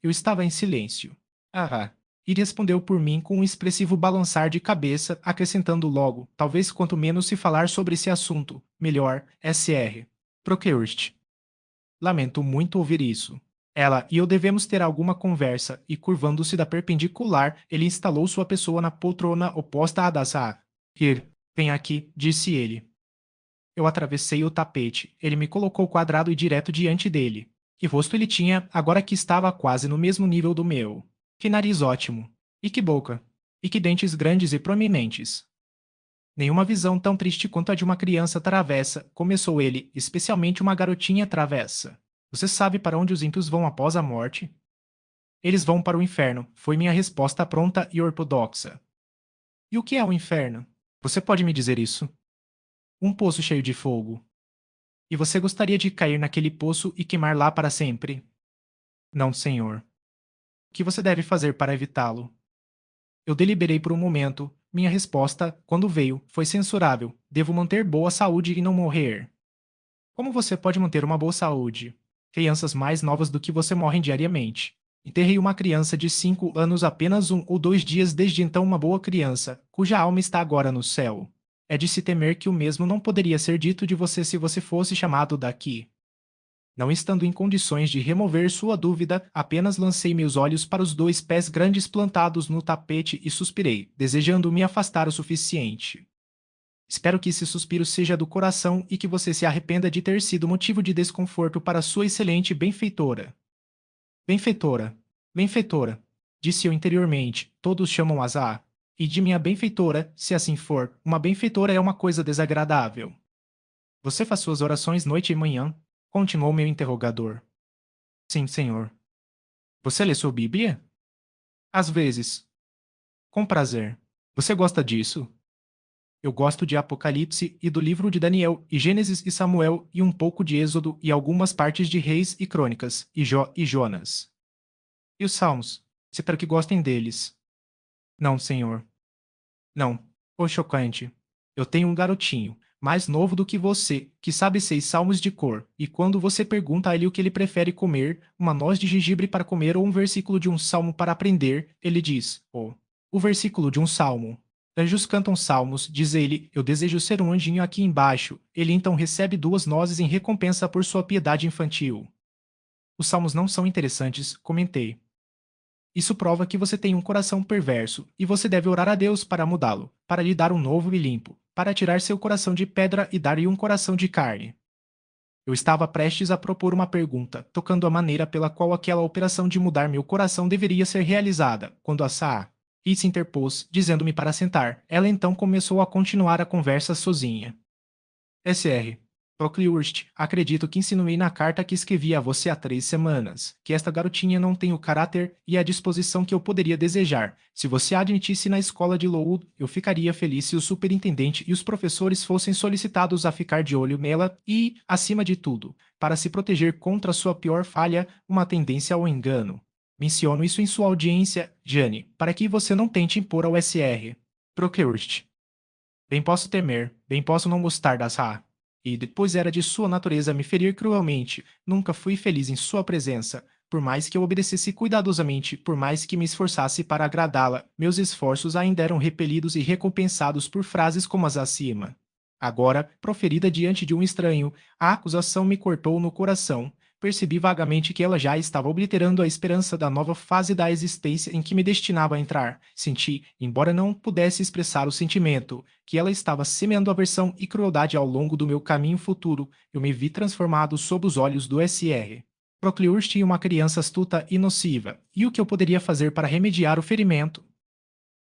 eu estava em silêncio. Ah, e respondeu por mim com um expressivo balançar de cabeça, acrescentando logo, talvez quanto menos se falar sobre esse assunto, melhor, SR. Procurst. Lamento muito ouvir isso. Ela e eu devemos ter alguma conversa, e curvando-se da perpendicular, ele instalou sua pessoa na poltrona oposta à da Zahra. Here, vem aqui, disse ele. Eu atravessei o tapete. Ele me colocou quadrado e direto diante dele. Que rosto ele tinha, agora que estava quase no mesmo nível do meu. Que nariz ótimo. E que boca. E que dentes grandes e prominentes. Nenhuma visão tão triste quanto a de uma criança travessa, começou ele, especialmente uma garotinha travessa. Você sabe para onde os ímpios vão após a morte? Eles vão para o inferno, foi minha resposta pronta e ortodoxa. E o que é o inferno? Você pode me dizer isso? Um poço cheio de fogo. E você gostaria de cair naquele poço e queimar lá para sempre? Não, senhor. O que você deve fazer para evitá-lo? Eu deliberei por um momento. Minha resposta, quando veio, foi censurável. Devo manter boa saúde e não morrer. Como você pode manter uma boa saúde? Crianças mais novas do que você morrem diariamente. Enterrei uma criança de 5 anos apenas 1 ou 2 dias desde então uma boa criança, cuja alma está agora no céu. É de se temer que o mesmo não poderia ser dito de você se você fosse chamado daqui. Não estando em condições de remover sua dúvida, apenas lancei meus olhos para os 2 pés grandes plantados no tapete e suspirei, desejando me afastar o suficiente. Espero que esse suspiro seja do coração e que você se arrependa de ter sido motivo de desconforto para sua excelente benfeitora. Benfeitora, benfeitora, disse eu interiormente, todos chamam Azar. E de minha benfeitora, se assim for, uma benfeitora é uma coisa desagradável. Você faz suas orações noite e manhã? Continuou meu interrogador. Sim, senhor. Você lê sua Bíblia? Às vezes. Com prazer. Você gosta disso? Eu gosto de Apocalipse e do livro de Daniel e Gênesis e Samuel e um pouco de Êxodo e algumas partes de Reis e Crônicas e Jó e Jonas. E os Salmos? Espero que gostem deles. Não, senhor. Não. Ô chocante. Eu tenho um garotinho, mais novo do que você, que sabe 6 salmos de cor, e quando você pergunta a ele o que ele prefere comer, uma noz de gengibre para comer ou um versículo de um salmo para aprender, ele diz, oh, o versículo de um salmo. Anjos cantam salmos, diz ele, eu desejo ser um anjinho aqui embaixo. Ele então recebe 2 nozes em recompensa por sua piedade infantil. Os salmos não são interessantes, comentei. Isso prova que você tem um coração perverso, e você deve orar a Deus para mudá-lo, para lhe dar um novo e limpo, para tirar seu coração de pedra e dar-lhe um coração de carne. Eu estava prestes a propor uma pergunta, tocando a maneira pela qual aquela operação de mudar meu coração deveria ser realizada, quando a Saa se interpôs, dizendo-me para sentar. Ela então começou a continuar a conversa sozinha. SR. Procliurst, acredito que insinuei na carta que escrevi a você há 3 semanas, que esta garotinha não tem o caráter e a disposição que eu poderia desejar. Se você a admitisse na escola de Lowood, eu ficaria feliz se o superintendente e os professores fossem solicitados a ficar de olho nela e, acima de tudo, para se proteger contra sua pior falha, uma tendência ao engano. Menciono isso em sua audiência, Jane, para que você não tente impor ao SR. Procliurst. Bem posso temer, bem posso não gostar das Ra. E depois era de sua natureza me ferir cruelmente. Nunca fui feliz em sua presença. Por mais que eu obedecesse cuidadosamente, por mais que me esforçasse para agradá-la, meus esforços ainda eram repelidos e recompensados por frases como as acima. Agora, proferida diante de um estranho, a acusação me cortou no coração. Percebi vagamente que ela já estava obliterando a esperança da nova fase da existência em que me destinava a entrar. Senti, embora não pudesse expressar o sentimento, que ela estava semeando aversão e crueldade ao longo do meu caminho futuro. Eu me vi transformado sob os olhos do SR. Procliur tinha uma criança astuta e nociva, e o que eu poderia fazer para remediar o ferimento?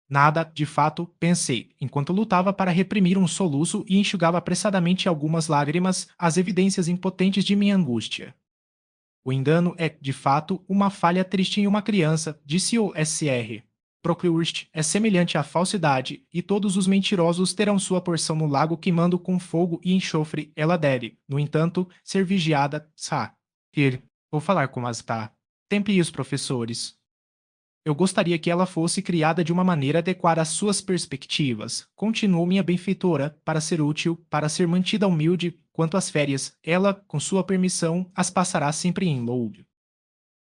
Nada, de fato, pensei, enquanto lutava para reprimir um soluço e enxugava apressadamente algumas lágrimas, as evidências impotentes de minha angústia. O engano é, de fato, uma falha triste em uma criança, disse o SR. Procliurst é semelhante à falsidade, e todos os mentirosos terão sua porção no lago queimando com fogo e enxofre. Ela deve, no entanto, ser vigiada. Sa. Ir. Vou falar com Asta. Tempe os professores. Eu gostaria que ela fosse criada de uma maneira adequada às suas perspectivas. Continuou minha benfeitora, para ser útil, para ser mantida humilde. Quanto às férias, ela, com sua permissão, as passará sempre em Loud.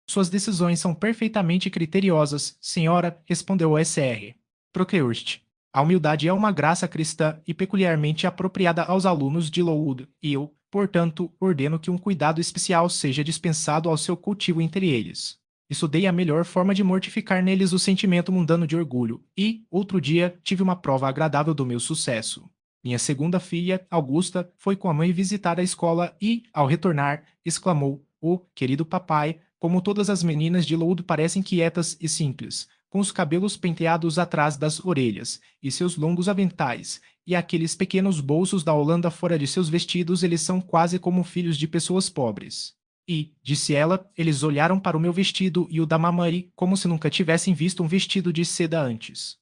Suas decisões são perfeitamente criteriosas, senhora, respondeu o SR. Procurst. A humildade é uma graça cristã e peculiarmente apropriada aos alunos de Lowood, e eu, portanto, ordeno que um cuidado especial seja dispensado ao seu cultivo entre eles. Estudei a melhor forma de mortificar neles o sentimento mundano de orgulho, e, outro dia, tive uma prova agradável do meu sucesso. Minha segunda filha, Augusta, foi com a mãe visitar a escola e, ao retornar, exclamou: "Oh, querido papai, como todas as meninas de Lowood parecem quietas e simples, com os cabelos penteados atrás das orelhas, e seus longos aventais, e aqueles pequenos bolsos da Holanda fora de seus vestidos, eles são quase como filhos de pessoas pobres." E, disse ela, eles olharam para o meu vestido e o da mamãe como se nunca tivessem visto um vestido de seda antes.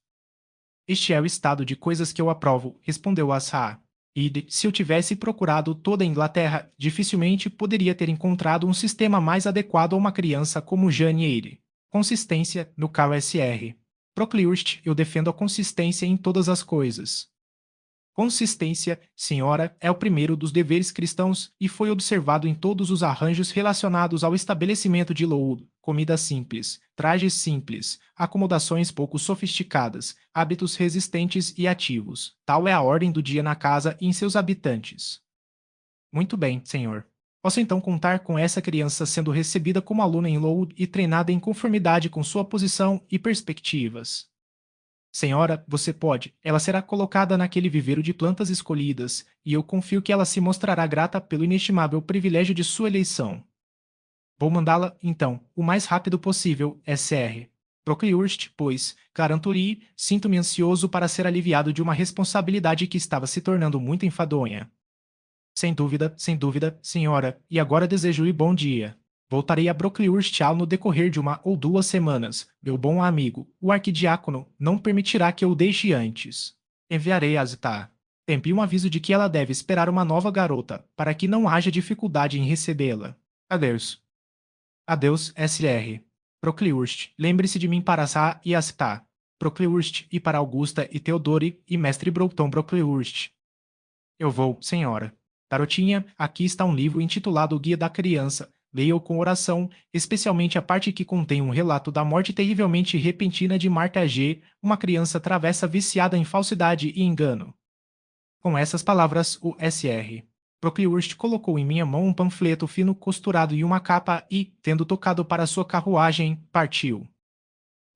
Este é o estado de coisas que eu aprovo, respondeu Asha. E, se eu tivesse procurado toda a Inglaterra, dificilmente poderia ter encontrado um sistema mais adequado a uma criança como Jane Eyre. Consistência no KSR. Procliurst, eu defendo a consistência em todas as coisas. Consistência, senhora, é o primeiro dos deveres cristãos e foi observado em todos os arranjos relacionados ao estabelecimento de Lowood: comida simples, trajes simples, acomodações pouco sofisticadas, hábitos resistentes e ativos. Tal é a ordem do dia na casa e em seus habitantes. Muito bem, senhor. Posso então contar com essa criança sendo recebida como aluna em Lowood e treinada em conformidade com sua posição e perspectivas. Senhora, você pode. Ela será colocada naquele viveiro de plantas escolhidas, e eu confio que ela se mostrará grata pelo inestimável privilégio de sua eleição. Vou mandá-la, então, o mais rápido possível, SR. Procliurst, pois, garanto-lhe, sinto-me ansioso para ser aliviado de uma responsabilidade que estava se tornando muito enfadonha. Sem dúvida, senhora, e agora desejo-lhe bom dia. Voltarei a Brocklehurst no decorrer de 1 ou 2 semanas. Meu bom amigo, o arquidiácono, não permitirá que eu o deixe antes. Enviarei a Zita. Envie um aviso de que ela deve esperar uma nova garota, para que não haja dificuldade em recebê-la. Adeus. Adeus, SR. Procliurst, lembre-se de mim para Sá e Astá. Procliurst e para Augusta e Theodore e mestre Broughton Procliurst. Eu vou, senhora. Garotinha, aqui está um livro intitulado O Guia da Criança. Leia-o com oração, especialmente a parte que contém um relato da morte terrivelmente repentina de Martha G., uma criança travessa viciada em falsidade e engano. Com essas palavras, o SR. Procliurst colocou em minha mão um panfleto fino costurado e uma capa e, tendo tocado para sua carruagem, partiu.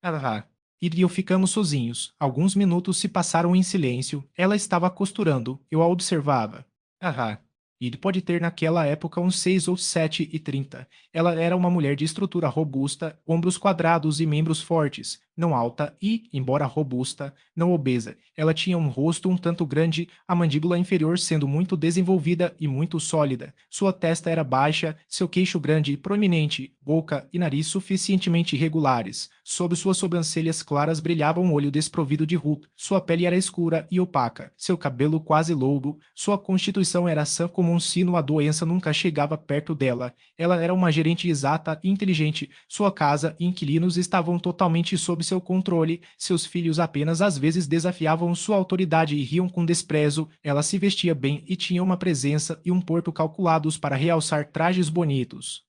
Ah, e eu ficamos sozinhos. Alguns minutos se passaram em silêncio. Ela estava costurando. Eu a observava. Ah, e pode ter naquela época uns 6 ou 7 e 30. Ela era uma mulher de estrutura robusta, ombros quadrados e membros fortes, não alta e, embora robusta, não obesa. Ela tinha um rosto um tanto grande, a mandíbula inferior sendo muito desenvolvida e muito sólida. Sua testa era baixa, seu queixo grande e prominente, boca e nariz suficientemente regulares. Sob suas sobrancelhas claras brilhava um olho desprovido de ruga. Sua pele era escura e opaca, seu cabelo quase louro. Sua constituição era sã como um sino, a doença nunca chegava perto dela. Ela era uma gerente exata e inteligente. Sua casa e inquilinos estavam totalmente sob seu controle. Seus filhos apenas às vezes desafiavam sua autoridade e riam com desprezo. Ela se vestia bem e tinha uma presença e um porto calculados para realçar trajes bonitos.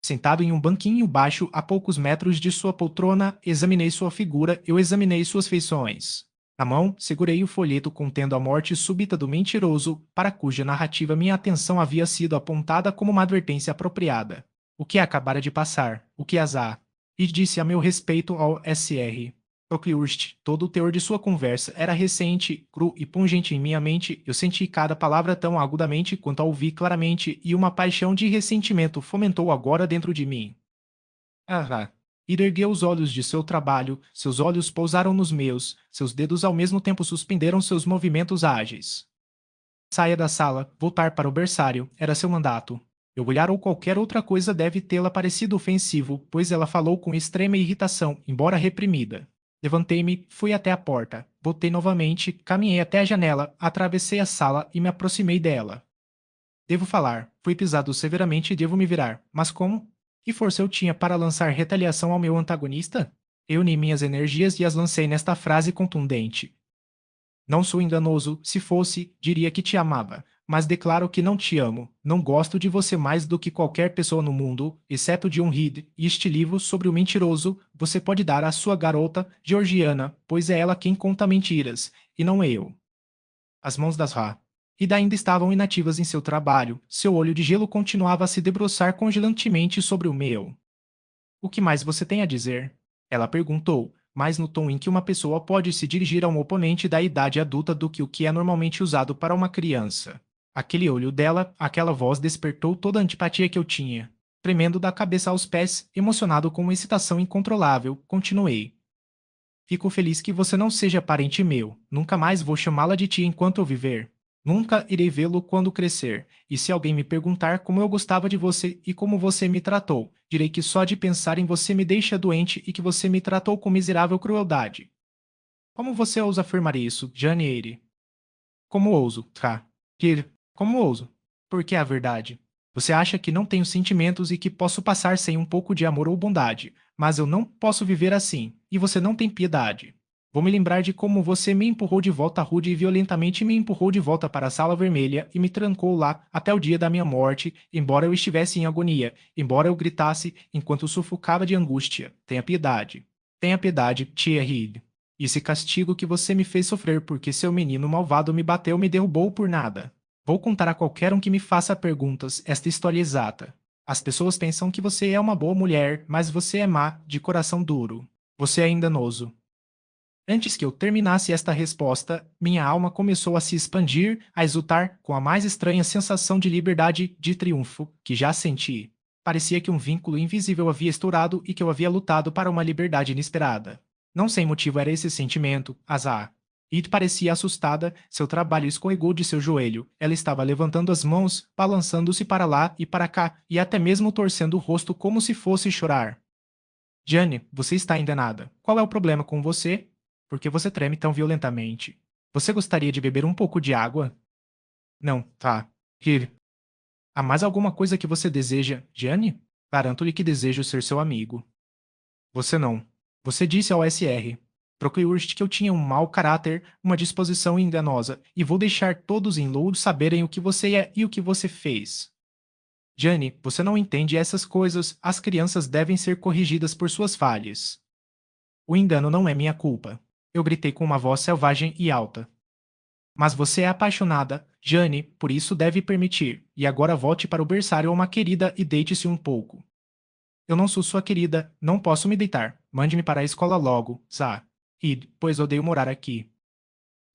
Sentado em um banquinho baixo a poucos metros de sua poltrona, examinei sua figura, eu examinei suas feições. Na mão, segurei o folheto contendo a morte súbita do mentiroso, para cuja narrativa minha atenção havia sido apontada como uma advertência apropriada. O que acabara de passar, o que azar. E disse a meu respeito ao SR. Procliurst, todo o teor de sua conversa era recente, cru e pungente em minha mente. Eu senti cada palavra tão agudamente quanto a ouvi claramente, e uma paixão de ressentimento fomentou agora dentro de mim. Ah! Ida ergueu os olhos de seu trabalho, seus olhos pousaram nos meus, seus dedos ao mesmo tempo suspenderam seus movimentos ágeis. Saia da sala, voltar para o berçário, era seu mandato. Eu olhar ou qualquer outra coisa deve tê-la parecido ofensivo, pois ela falou com extrema irritação, embora reprimida. Levantei-me, fui até a porta, voltei novamente, caminhei até a janela, atravessei a sala e me aproximei dela. Devo falar, fui pisado severamente e devo me virar, mas como? Que força eu tinha para lançar retaliação ao meu antagonista? Eu uni minhas energias e as lancei nesta frase contundente. Não sou enganoso, se fosse, diria que te amava. mas declaro que não te amo. Não gosto de você mais do que qualquer pessoa no mundo, exceto de Reed. E este livro sobre o mentiroso você pode dar à sua garota, Georgiana, pois é ela quem conta mentiras, e não eu. As mãos das Ra. Ida ainda estavam inativas em seu trabalho. Seu olho de gelo continuava a se debruçar congelantemente sobre o meu. O que mais você tem a dizer? Ela perguntou, mais no tom em que uma pessoa pode se dirigir a um oponente da idade adulta do que o que é normalmente usado para uma criança. Aquele olho dela, aquela voz despertou toda a antipatia que eu tinha. Tremendo da cabeça aos pés, emocionado com uma excitação incontrolável, continuei. Fico feliz que você não seja parente meu. Nunca mais vou chamá-la de tia enquanto eu viver. Nunca irei vê-lo quando crescer. E se alguém me perguntar como eu gostava de você e como você me tratou, direi que só de pensar em você me deixa doente e que você me tratou com miserável crueldade. Como você ousa afirmar isso, Janeire? Como ouso, tá? Como ouso? Porque é a verdade. Você acha que não tenho sentimentos e que posso passar sem um pouco de amor ou bondade, mas eu não posso viver assim, e você não tem piedade. Vou me lembrar de como você me empurrou de volta rude e violentamente me empurrou de volta para a sala vermelha e me trancou lá até o dia da minha morte, embora eu estivesse em agonia, embora eu gritasse enquanto sufocava de angústia. Tenha piedade. Tenha piedade, tia Reed. Esse castigo que você me fez sofrer porque seu menino malvado me bateu me derrubou por nada. Vou contar a qualquer um que me faça perguntas esta história exata. As pessoas pensam que você é uma boa mulher, mas você é má, de coração duro. Você é enganoso. Antes que eu terminasse esta resposta, minha alma começou a se expandir, a exultar com a mais estranha sensação de liberdade, de triunfo, que já senti. Parecia que um vínculo invisível havia estourado e que eu havia lutado para uma liberdade inesperada. Não sei motivo era esse sentimento, azar. Id parecia assustada, seu trabalho escorregou de seu joelho. Ela estava levantando as mãos, balançando-se para lá e para cá, e até mesmo torcendo o rosto como se fosse chorar. Jane, você está enganada. Qual é o problema com você? Por que você treme tão violentamente? Você gostaria de beber um pouco de água? Não, tá. Rir. Há mais alguma coisa que você deseja, Jane? Garanto-lhe que desejo ser seu amigo. Você não. Você disse ao SR. Procuriste que eu tinha um mau caráter, uma disposição enganosa, e vou deixar todos em Lourdes saberem o que você é e o que você fez. Jane, você não entende essas coisas, as crianças devem ser corrigidas por suas falhas. O engano não é minha culpa. Eu gritei com uma voz selvagem e alta. Mas você é apaixonada, Jane, por isso deve permitir, e agora volte para o berçário, uma querida, e deite-se um pouco. Eu não sou sua querida, não posso me deitar. Mande-me para a escola logo, Zá. Id, pois odeio morar aqui.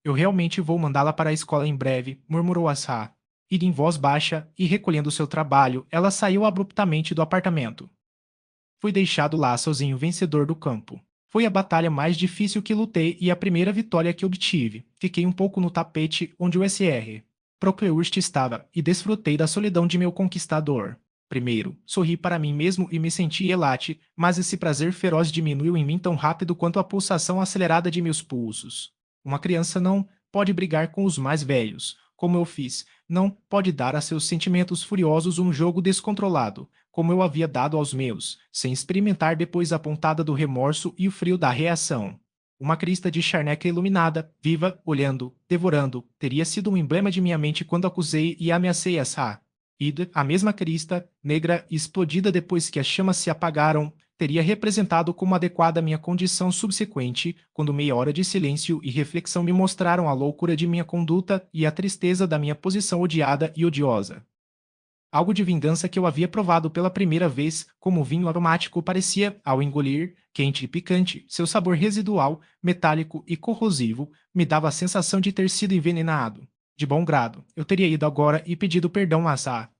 Eu realmente vou mandá-la para a escola em breve, murmurou Asha. Id em voz baixa, e recolhendo seu trabalho, ela saiu abruptamente do apartamento. Fui deixado lá sozinho, vencedor do campo. Foi a batalha mais difícil que lutei e a primeira vitória que obtive. Fiquei um pouco no tapete onde o SR. Procleurst estava, e desfrutei da solidão de meu conquistador. Primeiro, sorri para mim mesmo e me senti elate, mas esse prazer feroz diminuiu em mim tão rápido quanto a pulsação acelerada de meus pulsos. Uma criança não pode brigar com os mais velhos, como eu fiz, não pode dar a seus sentimentos furiosos um jogo descontrolado, como eu havia dado aos meus, sem experimentar depois a pontada do remorso e o frio da reação. Uma crista de charneca iluminada, viva, olhando, devorando, teria sido um emblema de minha mente quando acusei e ameacei Asa. Id, a mesma crista, negra e explodida depois que as chamas se apagaram, teria representado como adequada a minha condição subsequente, quando meia hora de silêncio e reflexão me mostraram a loucura de minha conduta e a tristeza da minha posição odiada e odiosa. Algo de vingança que eu havia provado pela primeira vez, como vinho aromático, parecia, ao engolir, quente e picante, seu sabor residual, metálico e corrosivo, me dava a sensação de ter sido envenenado. De bom grado, eu teria ido agora e pedido perdão a Azar.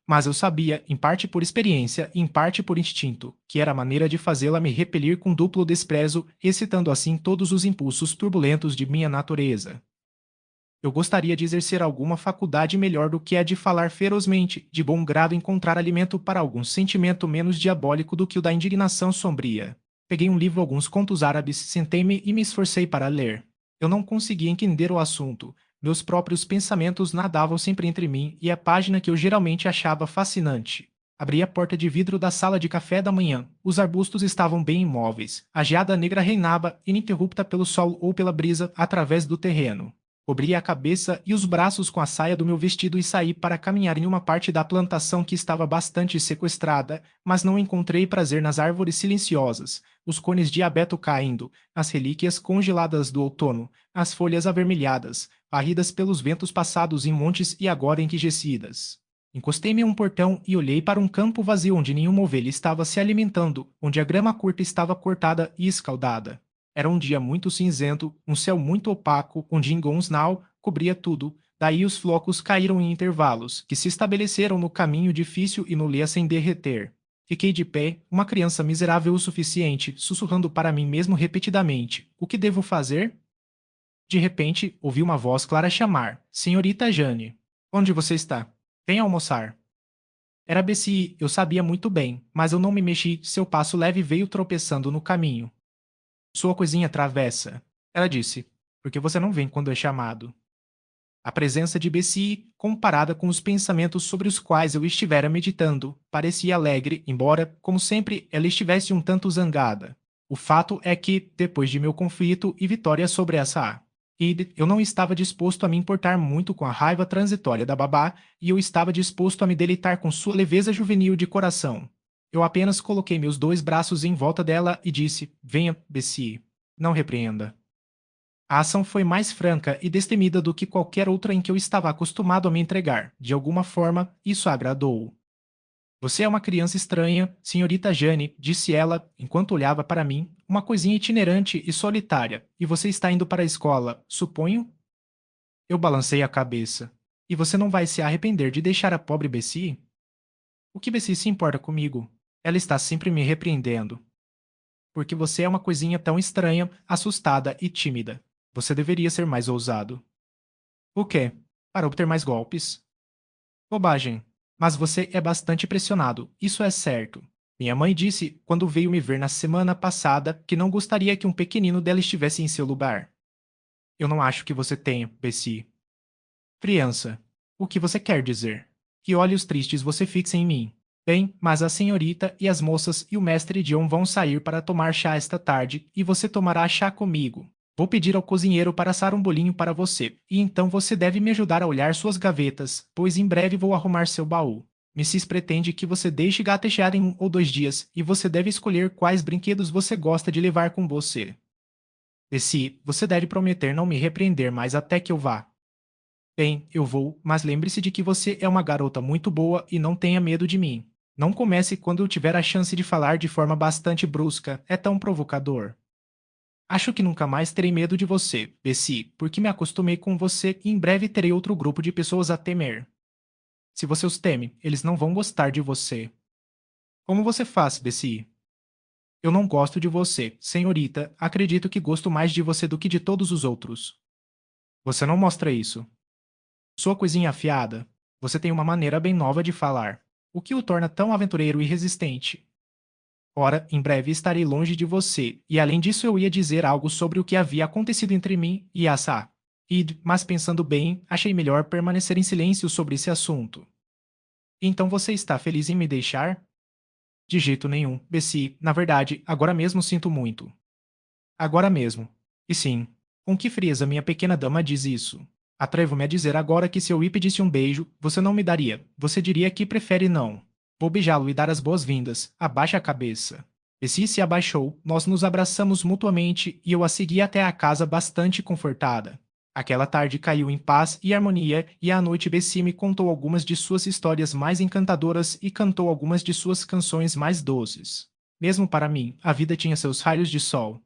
Mas eu sabia, em parte por experiência e em parte por instinto, que era a maneira de fazê-la me repelir com duplo desprezo, excitando assim todos os impulsos turbulentos de minha natureza. Eu gostaria de exercer alguma faculdade melhor do que a de falar ferozmente, de bom grado encontrar alimento para algum sentimento menos diabólico do que o da indignação sombria. Peguei um livro, alguns contos árabes, sentei-me e me esforcei para ler. Eu não conseguia entender o assunto. Meus próprios pensamentos nadavam sempre entre mim e a página que eu geralmente achava fascinante. Abri a porta de vidro da sala de café da manhã. Os arbustos estavam bem imóveis. A geada negra reinava, ininterrupta pelo sol ou pela brisa, através do terreno. Cobri a cabeça e os braços com a saia do meu vestido e saí para caminhar em uma parte da plantação que estava bastante sequestrada, mas não encontrei prazer nas árvores silenciosas, os cones de abeto caindo, as relíquias congeladas do outono, as folhas avermelhadas, varridas pelos ventos passados em montes e agora enrijecidas. Encostei-me a um portão e olhei para um campo vazio onde nenhuma ovelha estava se alimentando, onde a grama curta estava cortada e escaldada. Era um dia muito cinzento, um céu muito opaco, onde Ingonsnau cobria tudo, daí os flocos caíram em intervalos, que se estabeleceram no caminho difícil e no lea sem derreter. Fiquei de pé, uma criança miserável o suficiente, sussurrando para mim mesmo repetidamente: o que devo fazer? De repente, ouvi uma voz clara chamar: Senhorita Jane. Onde você está? Venha almoçar. Era Bessie, eu sabia muito bem, mas eu não me mexi, seu passo leve veio tropeçando no caminho. Sua coisinha travessa, ela disse, porque você não vem quando é chamado. A presença de Bessie, comparada com os pensamentos sobre os quais eu estivera meditando, parecia alegre, embora, como sempre, ela estivesse um tanto zangada. O fato é que, depois de meu conflito e vitória sobre essa Id, eu não estava disposto a me importar muito com a raiva transitória da babá e eu estava disposto a me deleitar com sua leveza juvenil de coração. Eu apenas coloquei meus 2 braços em volta dela e disse: Venha, Bessie. Não repreenda. A ação foi mais franca e destemida do que qualquer outra em que eu estava acostumado a me entregar. De alguma forma, isso a agradou. Você é uma criança estranha, senhorita Jane, disse ela, enquanto olhava para mim, uma coisinha itinerante e solitária, e você está indo para a escola, suponho? Eu balancei a cabeça. E você não vai se arrepender de deixar a pobre Bessie? O que Bessie se importa comigo? Ela está sempre me repreendendo. Porque você é uma coisinha tão estranha, assustada e tímida. Você deveria ser mais ousado. O quê? Para obter mais golpes? Bobagem. Mas você é bastante pressionado, isso é certo. Minha mãe disse, quando veio me ver na semana passada, que não gostaria que um pequenino dela estivesse em seu lugar. Eu não acho que você tenha, Bessie. Criança. O que você quer dizer? Que olhos tristes você fixa em mim. Bem, mas a senhorita e as moças e o mestre John vão sair para tomar chá esta tarde e você tomará chá comigo. Vou pedir ao cozinheiro para assar um bolinho para você, e então você deve me ajudar a olhar suas gavetas, pois em breve vou arrumar seu baú. Mrs. pretende que você deixe gatejar em 1 ou 2 dias, e você deve escolher quais brinquedos você gosta de levar com você. Bessie, você deve prometer não me repreender mais até que eu vá. Bem, eu vou, mas lembre-se de que você é uma garota muito boa e não tenha medo de mim. Não comece quando eu tiver a chance de falar de forma bastante brusca, é tão provocador. Acho que nunca mais terei medo de você, Bessie, porque me acostumei com você e em breve terei outro grupo de pessoas a temer. Se você os teme, eles não vão gostar de você. Como você faz, Bessie? Eu não gosto de você, senhorita, acredito que gosto mais de você do que de todos os outros. Você não mostra isso. Sua coisinha afiada. Você tem uma maneira bem nova de falar, o que o torna tão aventureiro e resistente. Ora, em breve estarei longe de você, e além disso eu ia dizer algo sobre o que havia acontecido entre mim e Asa. Mas pensando bem, achei melhor permanecer em silêncio sobre esse assunto. Então você está feliz em me deixar? De jeito nenhum, Bessie. Na verdade, agora mesmo sinto muito. Agora mesmo. E sim, com que frieza minha pequena dama diz isso? Atrevo-me a dizer agora que se eu lhe pedisse um beijo, você não me daria. Você diria que prefere não. Vou beijá-lo e dar as boas-vindas. Abaixe a cabeça. Bessie se abaixou, nós nos abraçamos mutuamente e eu a segui até a casa bastante confortada. Aquela tarde caiu em paz e harmonia e à noite Bessie me contou algumas de suas histórias mais encantadoras e cantou algumas de suas canções mais doces. Mesmo para mim, a vida tinha seus raios de sol.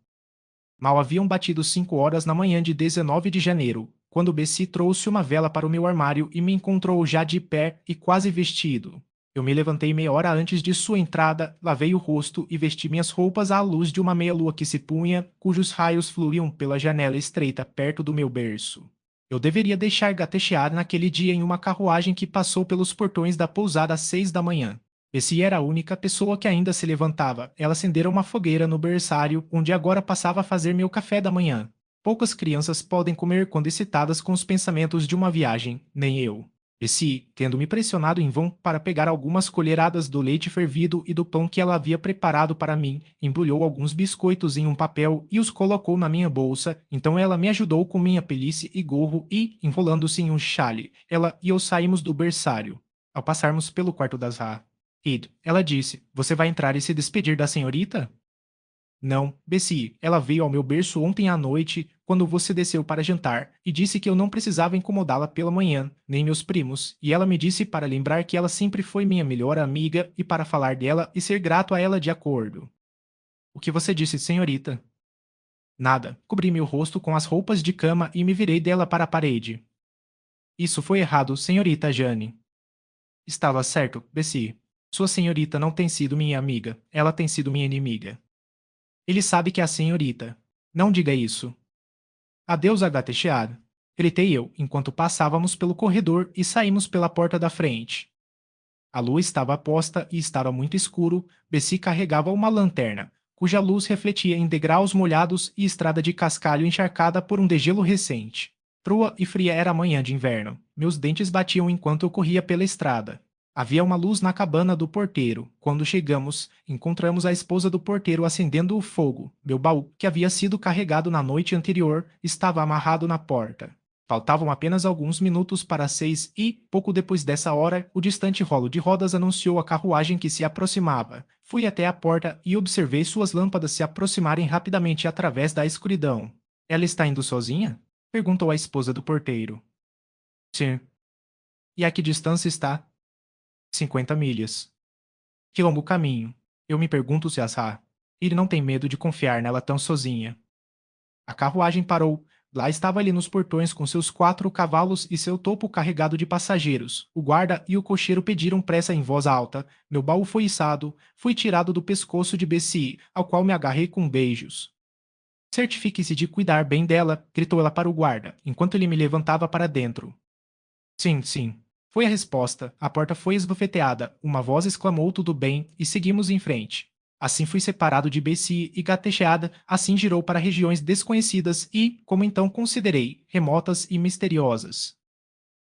Mal haviam batido 5 horas na manhã de 19 de janeiro, quando Bessie trouxe uma vela para o meu armário e me encontrou já de pé e quase vestido. Eu me levantei meia hora antes de sua entrada, lavei o rosto e vesti minhas roupas à luz de uma meia-lua que se punha, cujos raios fluíam pela janela estreita perto do meu berço. Eu deveria deixar gatechear naquele dia em uma carruagem que passou pelos portões da pousada às 6 da manhã. Bessie era a única pessoa que ainda se levantava. Ela acendera uma fogueira no berçário, onde agora passava a fazer meu café da manhã. Poucas crianças podem comer quando excitadas com os pensamentos de uma viagem, nem eu. Desci, tendo me pressionado em vão para pegar algumas colheradas do leite fervido e do pão que ela havia preparado para mim, embrulhou alguns biscoitos em um papel e os colocou na minha bolsa. Então ela me ajudou com minha pelisse e gorro e, enrolando-se em um chale, ela e eu saímos do berçário. Ao passarmos pelo quarto das Id, ela disse: Você vai entrar e se despedir da senhorita? Não, Bessie, ela veio ao meu berço ontem à noite, quando você desceu para jantar, e disse que eu não precisava incomodá-la pela manhã, nem meus primos, e ela me disse para lembrar que ela sempre foi minha melhor amiga e para falar dela e ser grato a ela de acordo. O que você disse, senhorita? Nada. Cobri meu rosto com as roupas de cama e me virei dela para a parede. Isso foi errado, senhorita Jane. Estava certo, Bessie. Sua senhorita não tem sido minha amiga, ela tem sido minha inimiga. Ele sabe que é a senhorita. Não diga isso. Adeus, agatecheada. Gritei eu, enquanto passávamos pelo corredor e saímos pela porta da frente. A lua estava posta e estava muito escuro. Bessie carregava uma lanterna, cuja luz refletia em degraus molhados e estrada de cascalho encharcada por um degelo recente. Crua e fria era a manhã de inverno. Meus dentes batiam enquanto eu corria pela estrada. Havia uma luz na cabana do porteiro. Quando chegamos, encontramos a esposa do porteiro acendendo o fogo. Meu baú, que havia sido carregado na noite anterior, estava amarrado na porta. Faltavam apenas alguns minutos para 6 e, pouco depois dessa hora, o distante rolo de rodas anunciou a carruagem que se aproximava. Fui até a porta e observei suas lâmpadas se aproximarem rapidamente através da escuridão. Ela está indo sozinha? Perguntou a esposa do porteiro. Sim. E a que distância está? 50 milhas. Que longo caminho. Eu me pergunto se ele não tem medo de confiar nela tão sozinha. A carruagem parou. Lá estava ele nos portões com seus 4 cavalos e seu topo carregado de passageiros. O guarda e o cocheiro pediram pressa em voz alta. Meu baú foi içado. Fui tirado do pescoço de Bessie, ao qual me agarrei com beijos. Certifique-se de cuidar bem dela, gritou ela para o guarda, enquanto ele me levantava para dentro. Sim, sim. Foi a resposta. A porta foi esbofeteada. Uma voz exclamou tudo bem e seguimos em frente. Assim fui separado de Bessie e gatecheada, assim girou para regiões desconhecidas e, como então considerei, remotas e misteriosas.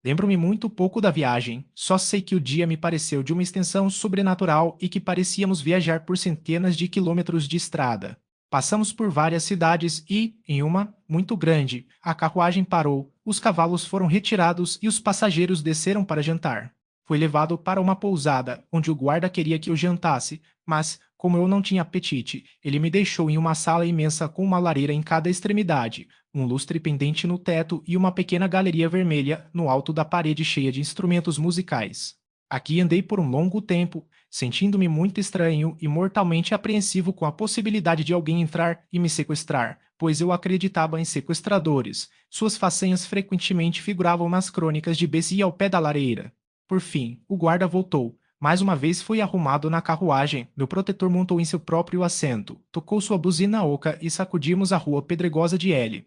Lembro-me muito pouco da viagem, só sei que o dia me pareceu de uma extensão sobrenatural e que parecíamos viajar por centenas de quilômetros de estrada. Passamos por várias cidades e, em uma, muito grande, a carruagem parou, os cavalos foram retirados e os passageiros desceram para jantar. Fui levado para uma pousada, onde o guarda queria que eu jantasse, mas, como eu não tinha apetite, ele me deixou em uma sala imensa com uma lareira em cada extremidade, um lustre pendente no teto e uma pequena galeria vermelha no alto da parede cheia de instrumentos musicais. Aqui andei por um longo tempo, sentindo-me muito estranho e mortalmente apreensivo com a possibilidade de alguém entrar e me sequestrar, pois eu acreditava em sequestradores. Suas façanhas frequentemente figuravam nas crônicas de Bessie ao pé da lareira. Por fim, o guarda voltou. Mais uma vez fui arrumado na carruagem, meu protetor montou em seu próprio assento, tocou sua buzina oca e sacudimos a rua pedregosa de L.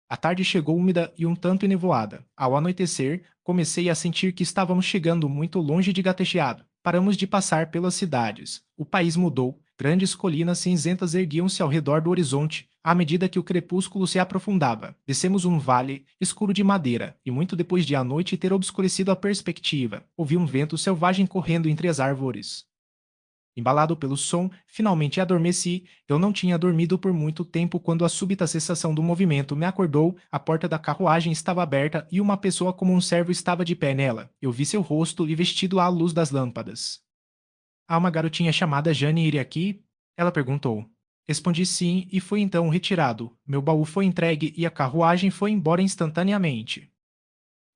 A tarde chegou úmida e um tanto enevoada. Ao anoitecer, comecei a sentir que estávamos chegando muito longe de Gatecheado. Paramos de passar pelas cidades. O país mudou. Grandes colinas cinzentas erguiam-se ao redor do horizonte, à medida que o crepúsculo se aprofundava. Descemos um vale, escuro de madeira, e muito depois de a noite ter obscurecido a perspectiva, ouvi um vento selvagem correndo entre as árvores. Embalado pelo som, finalmente adormeci. Eu não tinha dormido por muito tempo quando a súbita cessação do movimento me acordou, a porta da carruagem estava aberta e uma pessoa como um servo estava de pé nela. Eu vi seu rosto e vestido à luz das lâmpadas. Há uma garotinha chamada Jane ir aqui? Ela perguntou. Respondi sim e fui então retirado. Meu baú foi entregue e a carruagem foi embora instantaneamente.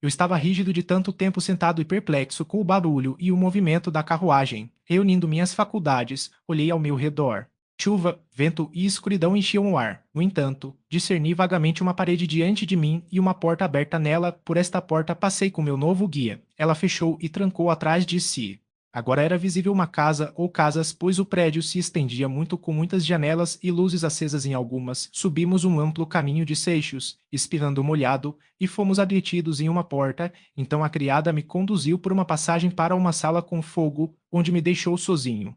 Eu estava rígido de tanto tempo sentado e perplexo com o barulho e o movimento da carruagem. Reunindo minhas faculdades, olhei ao meu redor. Chuva, vento e escuridão enchiam o ar. No entanto, discerni vagamente uma parede diante de mim e uma porta aberta nela. Por esta porta passei com meu novo guia. Ela fechou e trancou atrás de si. Agora era visível uma casa ou casas, pois o prédio se estendia muito com muitas janelas e luzes acesas em algumas. Subimos um amplo caminho de seixos, espirrando molhado, e fomos admitidos em uma porta. Então a criada me conduziu por uma passagem para uma sala com fogo, onde me deixou sozinho.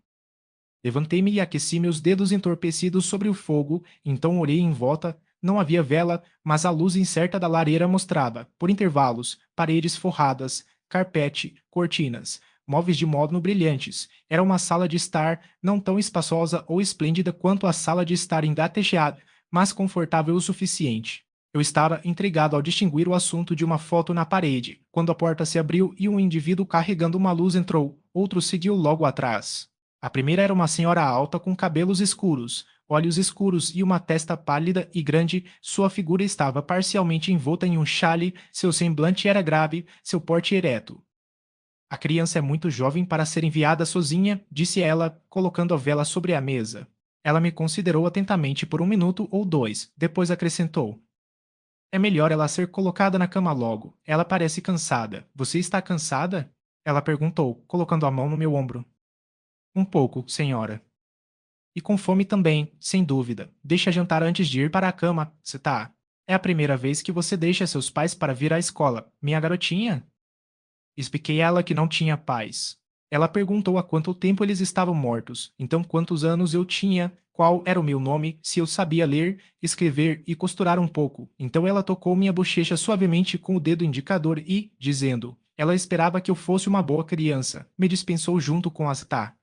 Levantei-me e aqueci meus dedos entorpecidos sobre o fogo, então olhei em volta. Não havia vela, mas a luz incerta da lareira mostrava, por intervalos, paredes forradas, carpete, cortinas, móveis de módulo brilhantes. Era uma sala de estar, não tão espaçosa ou esplêndida quanto a sala de estar em Datechead, mas confortável o suficiente. Eu estava intrigado ao distinguir o assunto de uma foto na parede, quando a porta se abriu e um indivíduo carregando uma luz entrou. Outro seguiu logo atrás. A primeira era uma senhora alta com cabelos escuros, olhos escuros e uma testa pálida e grande. Sua figura estava parcialmente envolta em um chale, seu semblante era grave, seu porte ereto. A criança é muito jovem para ser enviada sozinha, disse ela, colocando a vela sobre a mesa. Ela me considerou atentamente por um minuto ou dois, depois acrescentou: é melhor ela ser colocada na cama logo. Ela parece cansada. Você está cansada? Ela perguntou, colocando a mão no meu ombro. Um pouco, senhora. E com fome também, sem dúvida. Deixa jantar antes de ir para a cama, se tá? É a primeira vez que você deixa seus pais para vir à escola, minha garotinha? Expliquei a ela que não tinha pais. Ela perguntou há quanto tempo eles estavam mortos, então quantos anos eu tinha, qual era o meu nome, se eu sabia ler, escrever e costurar um pouco. Então ela tocou minha bochecha suavemente com o dedo indicador e, dizendo, ela esperava que eu fosse uma boa criança, me dispensou junto com as tá.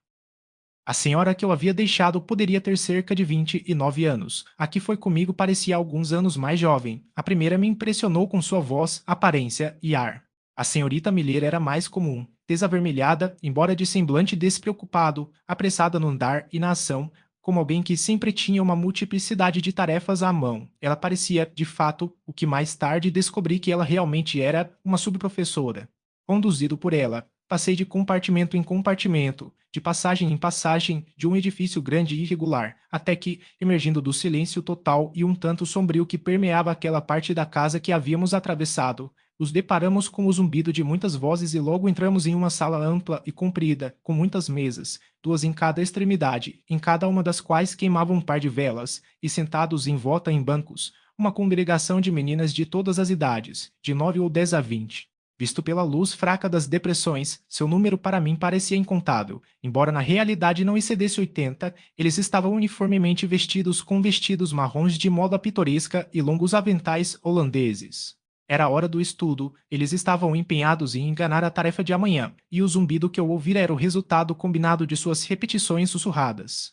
A senhora que eu havia deixado poderia ter cerca de 29 anos. A que foi comigo parecia alguns anos mais jovem. A primeira me impressionou com sua voz, aparência e ar. A senhorita Miller era mais comum, desavermelhada, embora de semblante despreocupado, apressada no andar e na ação, como alguém que sempre tinha uma multiplicidade de tarefas à mão. Ela parecia, de fato, o que mais tarde descobri que ela realmente era, uma subprofessora. Conduzido por ela, passei de compartimento em compartimento, de passagem em passagem de um edifício grande e irregular, até que, emergindo do silêncio total e um tanto sombrio que permeava aquela parte da casa que havíamos atravessado, nos deparamos com o zumbido de muitas vozes e logo entramos em uma sala ampla e comprida, com muitas mesas, duas em cada extremidade, em cada uma das quais queimava um par de velas, e sentados em volta em bancos, uma congregação de meninas de todas as idades, de 9 ou 10 a 20. Visto pela luz fraca das depressões, seu número para mim parecia incontável. Embora na realidade não excedesse 80, eles estavam uniformemente vestidos com vestidos marrons de moda pitoresca e longos aventais holandeses. Era a hora do estudo, eles estavam empenhados em enganar a tarefa de amanhã, e o zumbido que eu ouvira era o resultado combinado de suas repetições sussurradas.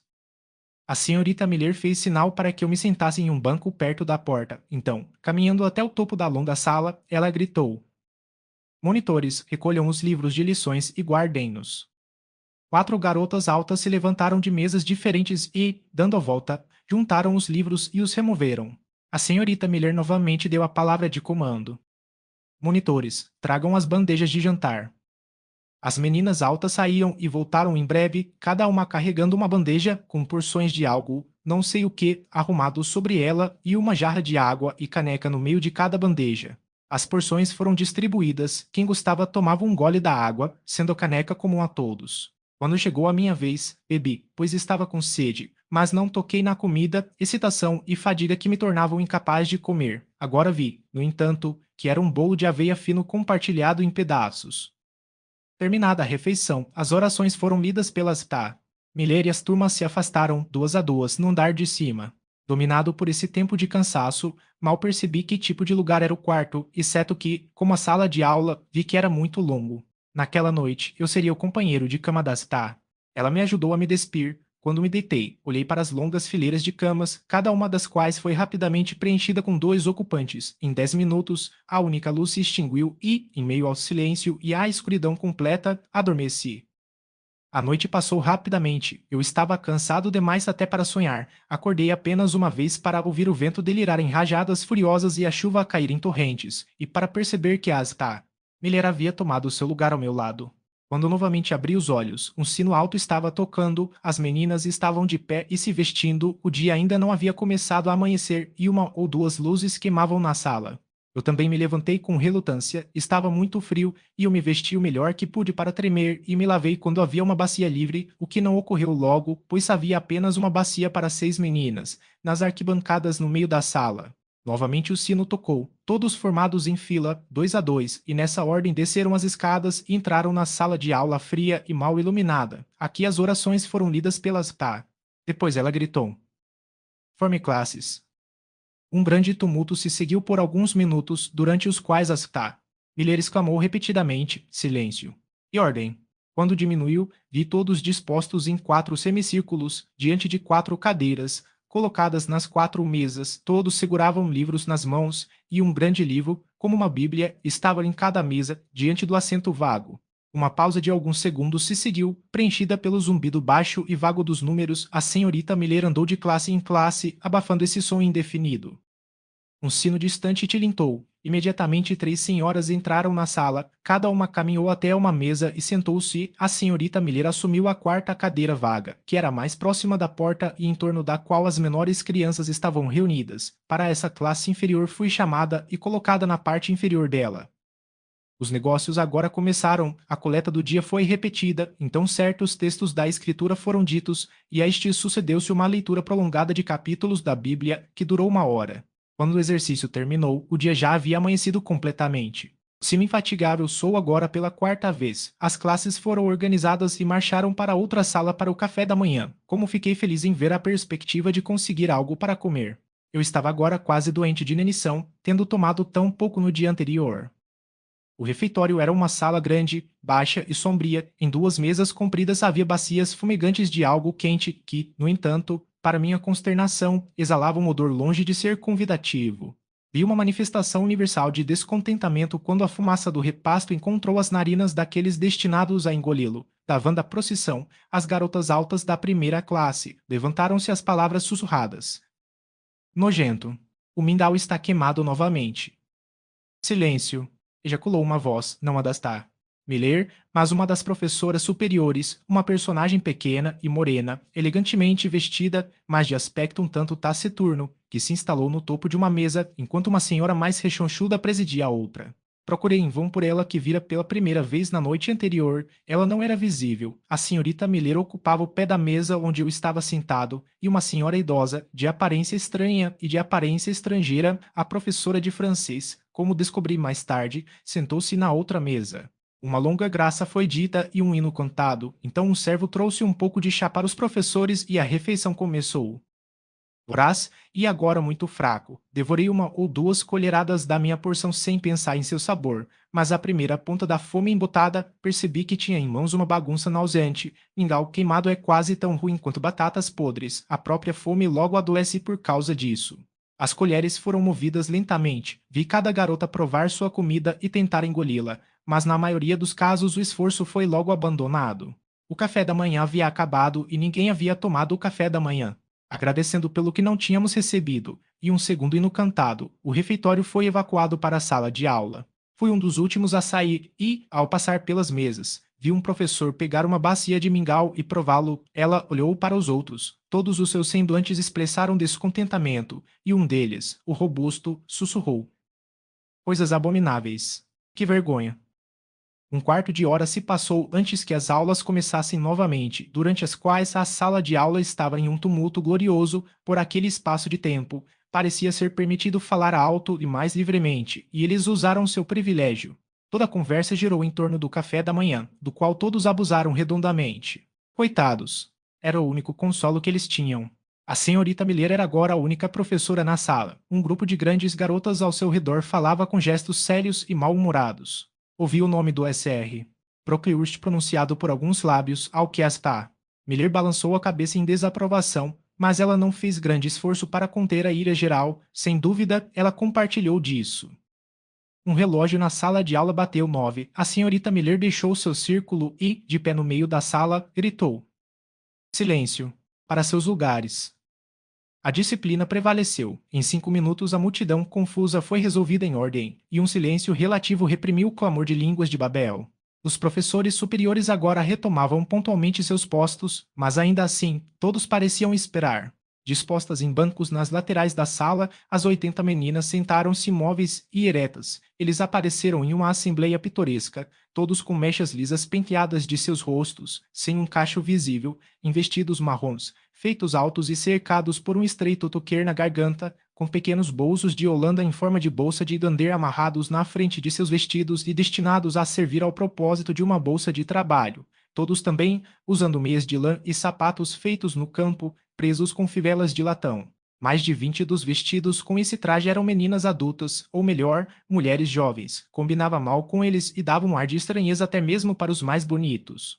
A senhorita Miller fez sinal para que eu me sentasse em um banco perto da porta. Então, caminhando até o topo da longa sala, ela gritou: monitores, recolham os livros de lições e guardem-nos. 4 garotas altas se levantaram de mesas diferentes e, dando a volta, juntaram os livros e os removeram. A senhorita Miller novamente deu a palavra de comando. Monitores, tragam as bandejas de jantar. As meninas altas saíam e voltaram em breve, cada uma carregando uma bandeja com porções de algo, não sei o que, arrumado sobre ela e uma jarra de água e caneca no meio de cada bandeja. As porções foram distribuídas, quem gostava tomava um gole da água, sendo a caneca comum a todos. Quando chegou a minha vez, bebi, pois estava com sede, mas não toquei na comida, excitação e fadiga que me tornavam incapaz de comer. Agora vi, no entanto, que era um bolo de aveia fino compartilhado em pedaços. Terminada a refeição, as orações foram lidas pelas tá. Miller e as turmas se afastaram, 2 a 2, no andar de cima. Dominado por esse tempo de cansaço, mal percebi que tipo de lugar era o quarto, exceto que, como a sala de aula, vi que era muito longo. Naquela noite, eu seria o companheiro de cama das tá. Ela me ajudou a me despir. Quando me deitei, olhei para as longas fileiras de camas, cada uma das quais foi rapidamente preenchida com 2 ocupantes. Em 10 minutos, a única luz se extinguiu e, em meio ao silêncio e à escuridão completa, adormeci. A noite passou rapidamente. Eu estava cansado demais até para sonhar. Acordei apenas uma vez para ouvir o vento delirar em rajadas furiosas e a chuva cair em torrentes, e para perceber que Asta Miller havia tomado seu lugar ao meu lado. Quando novamente abri os olhos, um sino alto estava tocando, as meninas estavam de pé e se vestindo, o dia ainda não havia começado a amanhecer e 1 ou 2 luzes queimavam na sala. Eu também me levantei com relutância, estava muito frio e eu me vesti o melhor que pude para tremer e me lavei quando havia uma bacia livre, o que não ocorreu logo, pois havia apenas uma bacia para 6 meninas, nas arquibancadas no meio da sala. Novamente o sino tocou, todos formados em fila, 2 a 2, e nessa ordem desceram as escadas e entraram na sala de aula fria e mal iluminada. Aqui as orações foram lidas pelas tá. Depois ela gritou: forme classes. Um grande tumulto se seguiu por alguns minutos, durante os quais Miller exclamou repetidamente: silêncio. E ordem. Quando diminuiu, vi todos dispostos em 4 semicírculos, diante de 4 cadeiras, colocadas nas 4 mesas. Todos seguravam livros nas mãos, e um grande livro, como uma bíblia, estava em cada mesa, diante do assento vago. Uma pausa de alguns segundos se seguiu, preenchida pelo zumbido baixo e vago dos números. A senhorita Miller andou de classe em classe, abafando esse som indefinido. Um sino distante tilintou. Imediatamente 3 senhoras entraram na sala, cada uma caminhou até uma mesa e sentou-se. A senhorita Miller assumiu a 4ª cadeira vaga, que era a mais próxima da porta e em torno da qual as menores crianças estavam reunidas. Para essa classe inferior fui chamada e colocada na parte inferior dela. Os negócios agora começaram, a coleta do dia foi repetida, então certos textos da escritura foram ditos, e a este sucedeu-se uma leitura prolongada de capítulos da Bíblia, que durou 1 hora. Quando o exercício terminou, o dia já havia amanhecido completamente. Sino infatigável soou agora pela 4ª vez. As classes foram organizadas e marcharam para outra sala para o café da manhã. Como fiquei feliz em ver a perspectiva de conseguir algo para comer. Eu estava agora quase doente de inanição, tendo tomado tão pouco no dia anterior. O refeitório era uma sala grande, baixa e sombria. Em 2 mesas compridas havia bacias fumegantes de algo quente que, no entanto, para minha consternação, exalava um odor longe de ser convidativo. Vi uma manifestação universal de descontentamento quando a fumaça do repasto encontrou as narinas daqueles destinados a engoli-lo. Da van da procissão, as garotas altas da primeira classe, levantaram-se as palavras sussurradas. Nojento. O mingau está queimado novamente. Silêncio. Ejaculou uma voz, não a das Miller, mas uma das professoras superiores, uma personagem pequena e morena, elegantemente vestida, mas de aspecto um tanto taciturno, que se instalou no topo de uma mesa, enquanto uma senhora mais rechonchuda presidia a outra. Procurei em vão por ela, que vira pela primeira vez na noite anterior. Ela não era visível. A senhorita Miller ocupava o pé da mesa onde eu estava sentado, e uma senhora idosa, de aparência estranha e de aparência estrangeira, a professora de francês, como descobri mais tarde, sentou-se na outra mesa. Uma longa graça foi dita e um hino cantado, então um servo trouxe um pouco de chá para os professores e a refeição começou. Voraz, e agora muito fraco, devorei 1 ou 2 colheradas da minha porção sem pensar em seu sabor, mas à primeira ponta da fome embotada, percebi que tinha em mãos uma bagunça nauseante. Mingau queimado é quase tão ruim quanto batatas podres, a própria fome logo adoece por causa disso. As colheres foram movidas lentamente, vi cada garota provar sua comida e tentar engoli-la, mas na maioria dos casos o esforço foi logo abandonado. O café da manhã havia acabado e ninguém havia tomado o café da manhã. Agradecendo pelo que não tínhamos recebido, e um segundo hino cantado, o refeitório foi evacuado para a sala de aula. Fui um dos últimos a sair e, ao passar pelas mesas, vi um professor pegar uma bacia de mingau e prová-lo. Ela olhou para os outros. Todos os seus semblantes expressaram descontentamento, e um deles, o robusto, sussurrou: coisas abomináveis. Que vergonha. 1/4 de hora se passou antes que as aulas começassem novamente, durante as quais a sala de aula estava em um tumulto glorioso. Por aquele espaço de tempo, parecia ser permitido falar alto e mais livremente, e eles usaram seu privilégio. Toda a conversa girou em torno do café da manhã, do qual todos abusaram redondamente. Coitados! Era o único consolo que eles tinham. A senhorita Miller era agora a única professora na sala. Um grupo de grandes garotas ao seu redor falava com gestos sérios e mal-humorados. Ouvi o nome do Sr. Procleurst pronunciado por alguns lábios, ao que Miller balançou a cabeça em desaprovação, mas ela não fez grande esforço para conter a ira geral. Sem dúvida, ela compartilhou disso. Um relógio na sala de aula bateu 9. A senhorita Miller deixou seu círculo e, de pé no meio da sala, gritou: silêncio! Para seus lugares. A disciplina prevaleceu. Em 5 minutos a multidão confusa foi resolvida em ordem, e um silêncio relativo reprimiu o clamor de línguas de Babel. Os professores superiores agora retomavam pontualmente seus postos, mas ainda assim, todos pareciam esperar. Dispostas em bancos nas laterais da sala, as 80 meninas sentaram-se imóveis e eretas. Eles apareceram em uma assembleia pitoresca, todos com mechas lisas penteadas de seus rostos, sem um cacho visível, em vestidos marrons, feitos altos e cercados por um estreito toquer na garganta, com pequenos bolsos de holanda em forma de bolsa de dander amarrados na frente de seus vestidos e destinados a servir ao propósito de uma bolsa de trabalho. Todos também usando meias de lã e sapatos feitos no campo, presos com fivelas de latão. Mais de 20 dos vestidos com esse traje eram meninas adultas, ou melhor, mulheres jovens. Combinava mal com eles e dava um ar de estranheza até mesmo para os mais bonitos.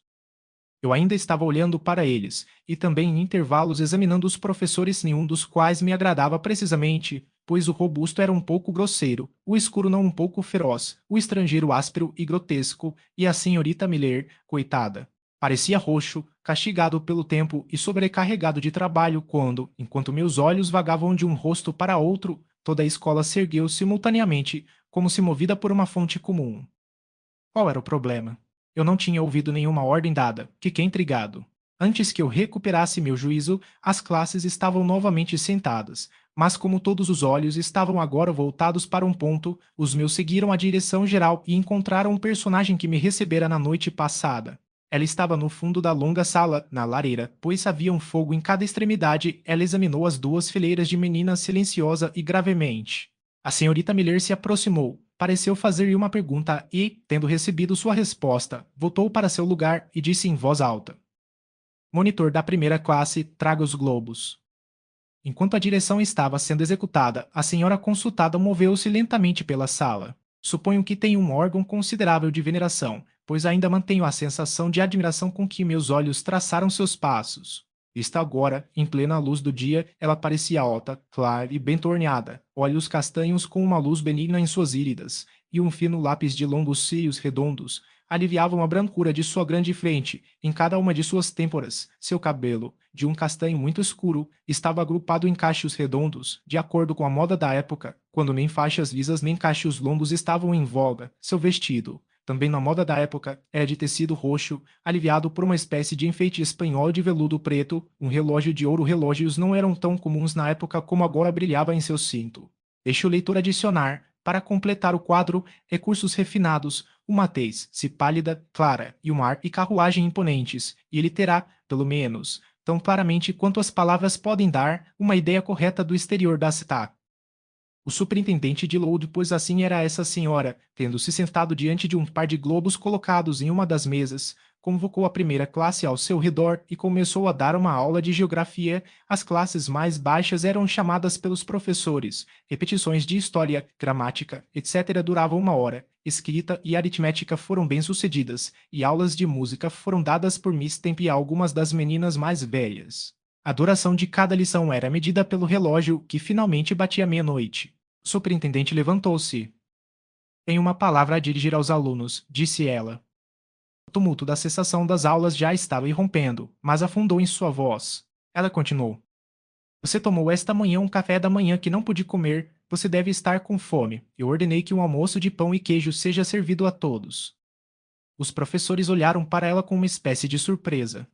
Eu ainda estava olhando para eles, e também em intervalos examinando os professores, nenhum dos quais me agradava precisamente, pois o robusto era um pouco grosseiro, o escuro não um pouco feroz, o estrangeiro áspero e grotesco, e a senhorita Miller, coitada. Parecia roxo, castigado pelo tempo e sobrecarregado de trabalho quando, enquanto meus olhos vagavam de um rosto para outro, toda a escola se ergueu simultaneamente, como se movida por uma fonte comum. Qual era o problema? Eu não tinha ouvido nenhuma ordem dada, fiquei intrigado. Antes que eu recuperasse meu juízo, as classes estavam novamente sentadas, mas como todos os olhos estavam agora voltados para um ponto, os meus seguiram a direção geral e encontraram um personagem que me recebera na noite passada. Ela estava no fundo da longa sala, na lareira, pois havia um fogo em cada extremidade. Ela examinou as duas fileiras de meninas silenciosa e gravemente. A senhorita Miller se aproximou, pareceu fazer-lhe uma pergunta e, tendo recebido sua resposta, voltou para seu lugar e disse em voz alta: Monitor da primeira classe, traga os globos. Enquanto a direção estava sendo executada, a senhora consultada moveu-se lentamente pela sala. Suponho que tenho um órgão considerável de veneração, pois ainda mantenho a sensação de admiração com que meus olhos traçaram seus passos. Vista agora, em plena luz do dia, ela parecia alta, clara e bem torneada, olhos castanhos com uma luz benigna em suas íridas, e um fino lápis de longos cílios redondos aliviavam a brancura de sua grande frente. Em cada uma de suas têmporas, seu cabelo, de um castanho muito escuro, estava agrupado em cachos redondos, de acordo com a moda da época, quando nem faixas lisas nem cachos longos estavam em voga. Seu vestido, também na moda da época, era de tecido roxo, aliviado por uma espécie de enfeite espanhol de veludo preto. Um relógio de ouro. Relógios não eram tão comuns na época como agora brilhava em seu cinto. Deixe o leitor adicionar, para completar o quadro, recursos refinados, uma tez, se pálida, clara, e um ar e carruagem imponentes, e ele terá, pelo menos, tão claramente quanto as palavras podem dar, uma ideia correta do exterior da cidade. O superintendente de Loud, pois assim era essa senhora, tendo-se sentado diante de um par de globos colocados em uma das mesas, convocou a primeira classe ao seu redor e começou a dar uma aula de geografia. As classes mais baixas eram chamadas pelos professores. Repetições de história, gramática, etc. duravam uma hora. Escrita e aritmética foram bem-sucedidas, e aulas de música foram dadas por Miss Temp a algumas das meninas mais velhas. A duração de cada lição era medida pelo relógio, que finalmente batia meia-noite. O superintendente levantou-se. Tenho uma palavra a dirigir aos alunos, disse ela. O tumulto da cessação das aulas já estava irrompendo, mas afundou em sua voz. Ela continuou. Você tomou esta manhã um café da manhã que não pude comer, você deve estar com fome. Eu ordenei que um almoço de pão e queijo seja servido a todos. Os professores olharam para ela com uma espécie de surpresa.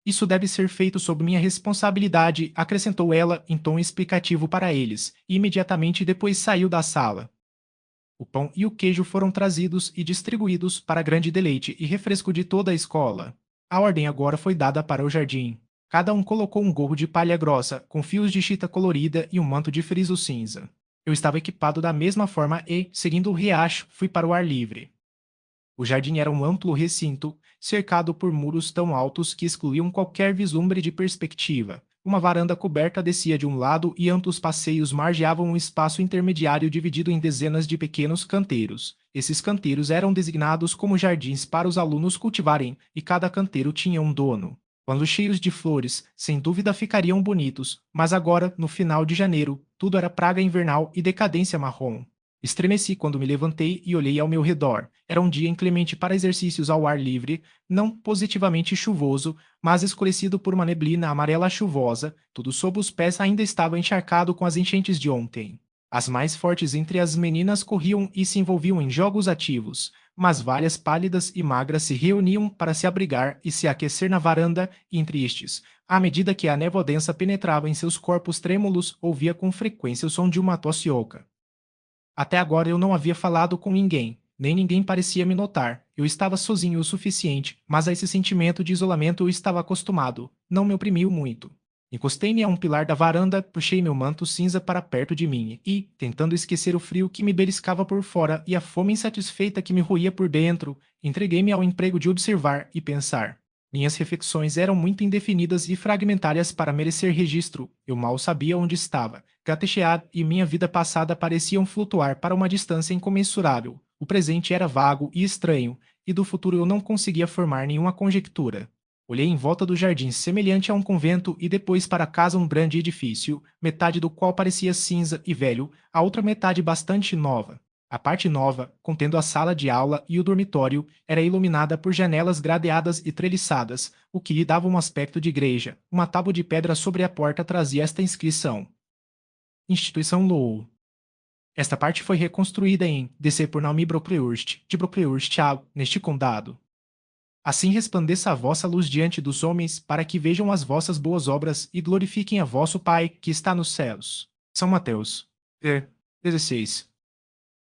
Isso deve ser feito sob minha responsabilidade, acrescentou ela em tom explicativo para eles, e imediatamente depois saiu da sala. O pão e o queijo foram trazidos e distribuídos para grande deleite e refresco de toda a escola. A ordem agora foi dada para o jardim. Cada um colocou um gorro de palha grossa, com fios de chita colorida e um manto de friso cinza. Eu estava equipado da mesma forma e, seguindo o riacho, fui para o ar livre. O jardim era um amplo recinto, cercado por muros tão altos que excluíam qualquer vislumbre de perspectiva. Uma varanda coberta descia de um lado e amplos passeios margeavam um espaço intermediário dividido em dezenas de pequenos canteiros. Esses canteiros eram designados como jardins para os alunos cultivarem, e cada canteiro tinha um dono. Quando cheios de flores, sem dúvida ficariam bonitos, mas agora, no final de janeiro, tudo era praga invernal e decadência marrom. Estremeci quando me levantei e olhei ao meu redor. Era um dia inclemente para exercícios ao ar livre, não positivamente chuvoso, mas escurecido por uma neblina amarela chuvosa. Tudo sob os pés ainda estava encharcado com as enchentes de ontem. As mais fortes entre as meninas corriam e se envolviam em jogos ativos, mas várias pálidas e magras se reuniam para se abrigar e se aquecer na varanda, e entre estes, à medida que a névoa densa penetrava em seus corpos trêmulos, ouvia com frequência o som de uma tosse oca. Até agora eu não havia falado com ninguém, nem ninguém parecia me notar. Eu estava sozinho o suficiente, mas a esse sentimento de isolamento eu estava acostumado. Não me oprimiu muito. Encostei-me a um pilar da varanda, puxei meu manto cinza para perto de mim e, tentando esquecer o frio que me beliscava por fora e a fome insatisfeita que me roía por dentro, entreguei-me ao emprego de observar e pensar. Minhas reflexões eram muito indefinidas e fragmentárias para merecer registro. Eu mal sabia onde estava. Gatechear e minha vida passada pareciam flutuar para uma distância incomensurável. O presente era vago e estranho, e do futuro eu não conseguia formar nenhuma conjectura. Olhei em volta do jardim semelhante a um convento e depois para casa um grande edifício, metade do qual parecia cinza e velho, a outra metade bastante nova. A parte nova, contendo a sala de aula e o dormitório, era iluminada por janelas gradeadas e treliçadas, o que lhe dava um aspecto de igreja. Uma tábua de pedra sobre a porta trazia esta inscrição: Instituição Lowell. Esta parte foi reconstruída em Descer por Naomi Brocklehurst, de Brocklehurst, neste condado. Assim resplandeça a vossa luz diante dos homens, para que vejam as vossas boas obras e glorifiquem a vosso Pai que está nos céus. São Mateus. 16.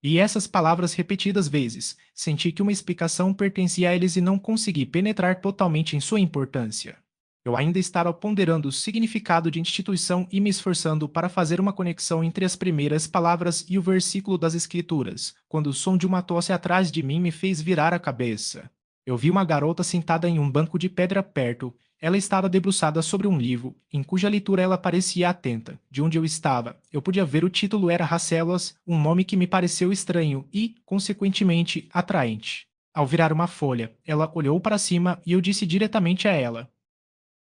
E essas palavras repetidas vezes, senti que uma explicação pertencia a eles e não consegui penetrar totalmente em sua importância. Eu ainda estava ponderando o significado de instituição e me esforçando para fazer uma conexão entre as primeiras palavras e o versículo das Escrituras, quando o som de uma tosse atrás de mim me fez virar a cabeça. Eu vi uma garota sentada em um banco de pedra perto. Ela estava debruçada sobre um livro, em cuja leitura ela parecia atenta. De onde eu estava, eu podia ver o título era Racelas, um nome que me pareceu estranho e, consequentemente, atraente. Ao virar uma folha, ela olhou para cima e eu disse diretamente a ela: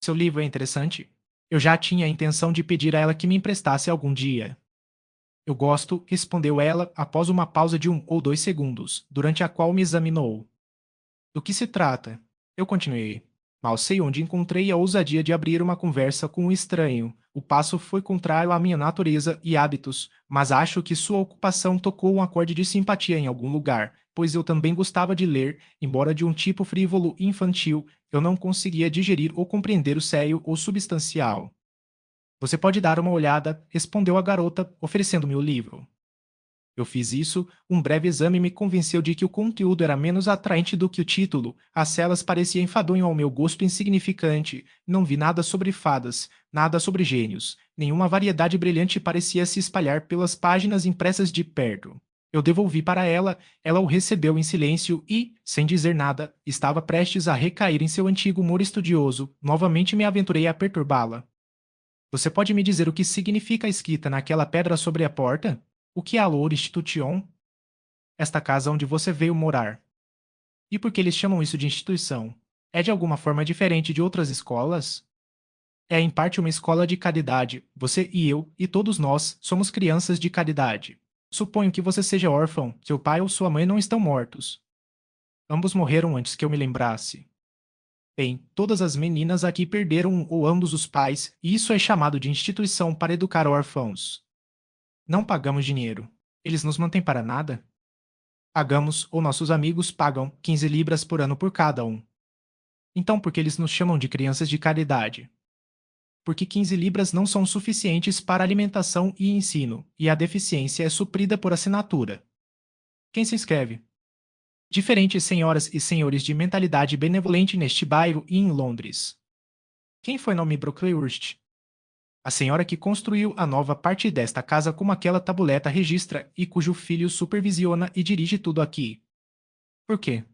Seu livro é interessante? Eu já tinha a intenção de pedir a ela que me emprestasse algum dia. Eu gosto, respondeu ela após uma pausa de 1 ou 2 segundos, durante a qual me examinou. Do que se trata? Eu continuei. Mal sei onde encontrei a ousadia de abrir uma conversa com um estranho. O passo foi contrário à minha natureza e hábitos, mas acho que sua ocupação tocou um acorde de simpatia em algum lugar, pois eu também gostava de ler, embora de um tipo frívolo e infantil, eu não conseguia digerir ou compreender o sério ou substancial. Você pode dar uma olhada, respondeu a garota, oferecendo-me o livro. Eu fiz isso, um breve exame me convenceu de que o conteúdo era menos atraente do que o título, as celas pareciam enfadonho ao meu gosto insignificante, não vi nada sobre fadas, nada sobre gênios, nenhuma variedade brilhante parecia se espalhar pelas páginas impressas de perto. Eu devolvi para ela, ela o recebeu em silêncio e, sem dizer nada, estava prestes a recair em seu antigo humor estudioso, novamente me aventurei a perturbá-la. Você pode me dizer o que significa a escrita naquela pedra sobre a porta? O que é a Loure Institution? Esta casa onde você veio morar. E por que eles chamam isso de instituição? É de alguma forma diferente de outras escolas? É em parte uma escola de caridade. Você e eu, e todos nós, somos crianças de caridade. Suponho que você seja órfão, seu pai ou sua mãe não estão mortos. Ambos morreram antes que eu me lembrasse. Bem, todas as meninas aqui perderam um ou ambos os pais, e isso é chamado de instituição para educar órfãos. Não pagamos dinheiro. Eles nos mantêm para nada? Pagamos, ou nossos amigos pagam, 15 libras por ano por cada um. Então por que eles nos chamam de crianças de caridade? Porque 15 libras não são suficientes para alimentação e ensino, e a deficiência é suprida por assinatura. Quem se inscreve? Diferentes senhoras e senhores de mentalidade benevolente neste bairro e em Londres. Quem foi Naomi Brocklehurst? A senhora que construiu a nova parte desta casa como aquela tabuleta registra e cujo filho supervisiona e dirige tudo aqui. Por quê?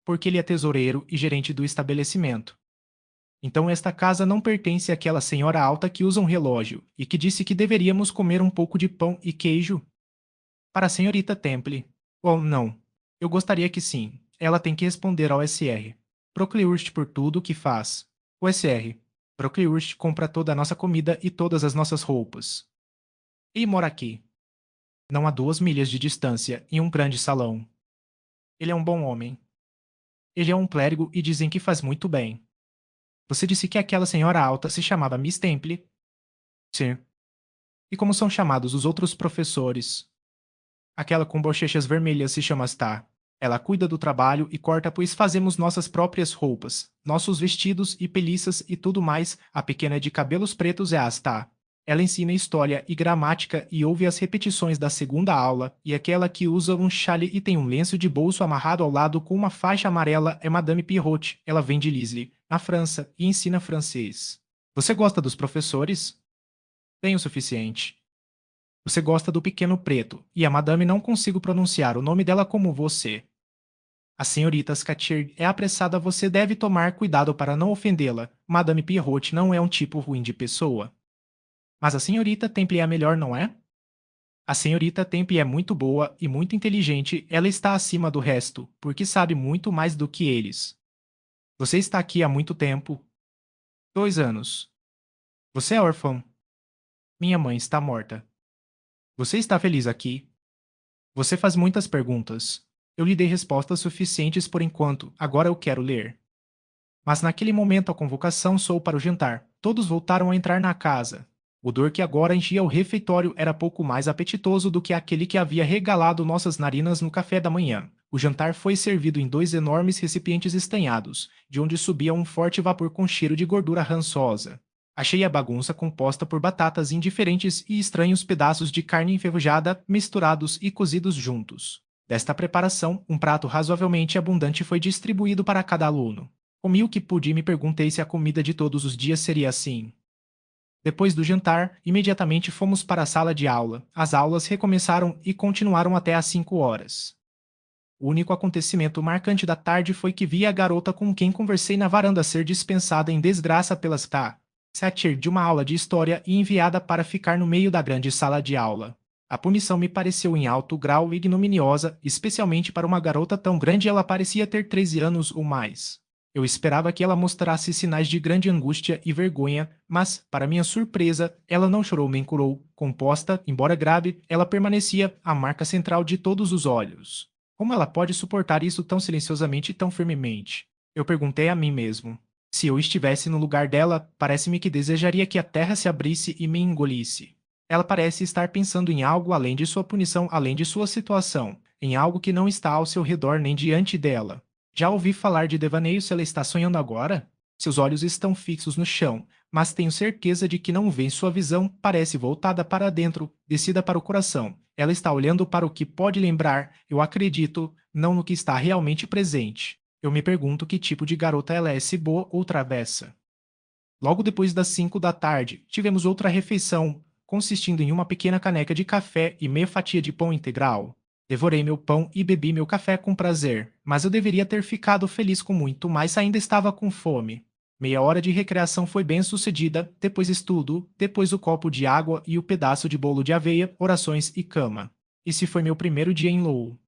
Porque ele é tesoureiro e gerente do estabelecimento. Então esta casa não pertence àquela senhora alta que usa um relógio e que disse que deveríamos comer um pouco de pão e queijo? Para a senhorita Temple. Ou não. Eu gostaria que sim. Ela tem que responder ao SR. Procure-urst por tudo o que faz. O SR. Procure-urst compra toda a nossa comida e todas as nossas roupas. E mora aqui. Não a 2 milhas de distância, em um grande salão. Ele é um bom homem. Ele é um clérigo e dizem que faz muito bem. Você disse que aquela senhora alta se chamava Miss Temple? Sim. E como são chamados os outros professores? Aquela com bochechas vermelhas se chama Star. Ela cuida do trabalho e corta, pois fazemos nossas próprias roupas, nossos vestidos e peliças e tudo mais. A pequena de cabelos pretos é a Star. Ela ensina história e gramática e ouve as repetições da segunda aula, e aquela que usa um chale e tem um lenço de bolso amarrado ao lado com uma faixa amarela é Madame Pirrotte. Ela vem de Lisle, na França, e ensina francês. Você gosta dos professores? Bem o suficiente. Você gosta do pequeno preto, e a madame não consigo pronunciar o nome dela como você. A senhorita Scatcherd é apressada, você deve tomar cuidado para não ofendê-la. Madame Pierrot não é um tipo ruim de pessoa. Mas a senhorita Temple é a melhor, não é? A senhorita Temple é muito boa e muito inteligente, ela está acima do resto, porque sabe muito mais do que eles. Você está aqui há muito tempo? 2 anos. Você é órfão? Minha mãe está morta. Você está feliz aqui? Você faz muitas perguntas. Eu lhe dei respostas suficientes por enquanto, agora eu quero ler. Mas naquele momento a convocação soou para o jantar. Todos voltaram a entrar na casa. O odor que agora enchia o refeitório era pouco mais apetitoso do que aquele que havia regalado nossas narinas no café da manhã. O jantar foi servido em 2 enormes recipientes estanhados, de onde subia um forte vapor com cheiro de gordura rançosa. Achei a bagunça composta por batatas indiferentes e estranhos pedaços de carne enferrujada misturados e cozidos juntos. Desta preparação, um prato razoavelmente abundante foi distribuído para cada aluno. Comi o que pude e me perguntei se a comida de todos os dias seria assim. Depois do jantar, imediatamente fomos para a sala de aula. As aulas recomeçaram e continuaram até às 5 horas. O único acontecimento marcante da tarde foi que vi a garota com quem conversei na varanda ser dispensada em desgraça pelas Thatcher de uma aula de história e enviada para ficar no meio da grande sala de aula. A punição me pareceu em alto grau ignominiosa, especialmente para uma garota tão grande, ela parecia ter 13 anos ou mais. Eu esperava que ela mostrasse sinais de grande angústia e vergonha, mas, para minha surpresa, ela não chorou nem curou. Composta, embora grave, ela permanecia a marca central de todos os olhos. Como ela pode suportar isso tão silenciosamente e tão firmemente? Eu perguntei a mim mesmo. Se eu estivesse no lugar dela, parece-me que desejaria que a terra se abrisse e me engolisse. Ela parece estar pensando em algo além de sua punição, além de sua situação, em algo que não está ao seu redor nem diante dela. Já ouvi falar de devaneio, se ela está sonhando agora? Seus olhos estão fixos no chão, mas tenho certeza de que não vê, sua visão parece voltada para dentro, descida para o coração. Ela está olhando para o que pode lembrar, eu acredito, não no que está realmente presente. Eu me pergunto que tipo de garota ela é, se boa ou travessa. Logo depois das 5 da tarde, tivemos outra refeição, consistindo em uma pequena caneca de café e meia fatia de pão integral. Devorei meu pão e bebi meu café com prazer, mas eu deveria ter ficado feliz com muito mais, ainda estava com fome. Meia hora de recreação foi bem sucedida, depois estudo, depois o copo de água e o pedaço de bolo de aveia, orações e cama. Esse foi meu primeiro dia em Lowell.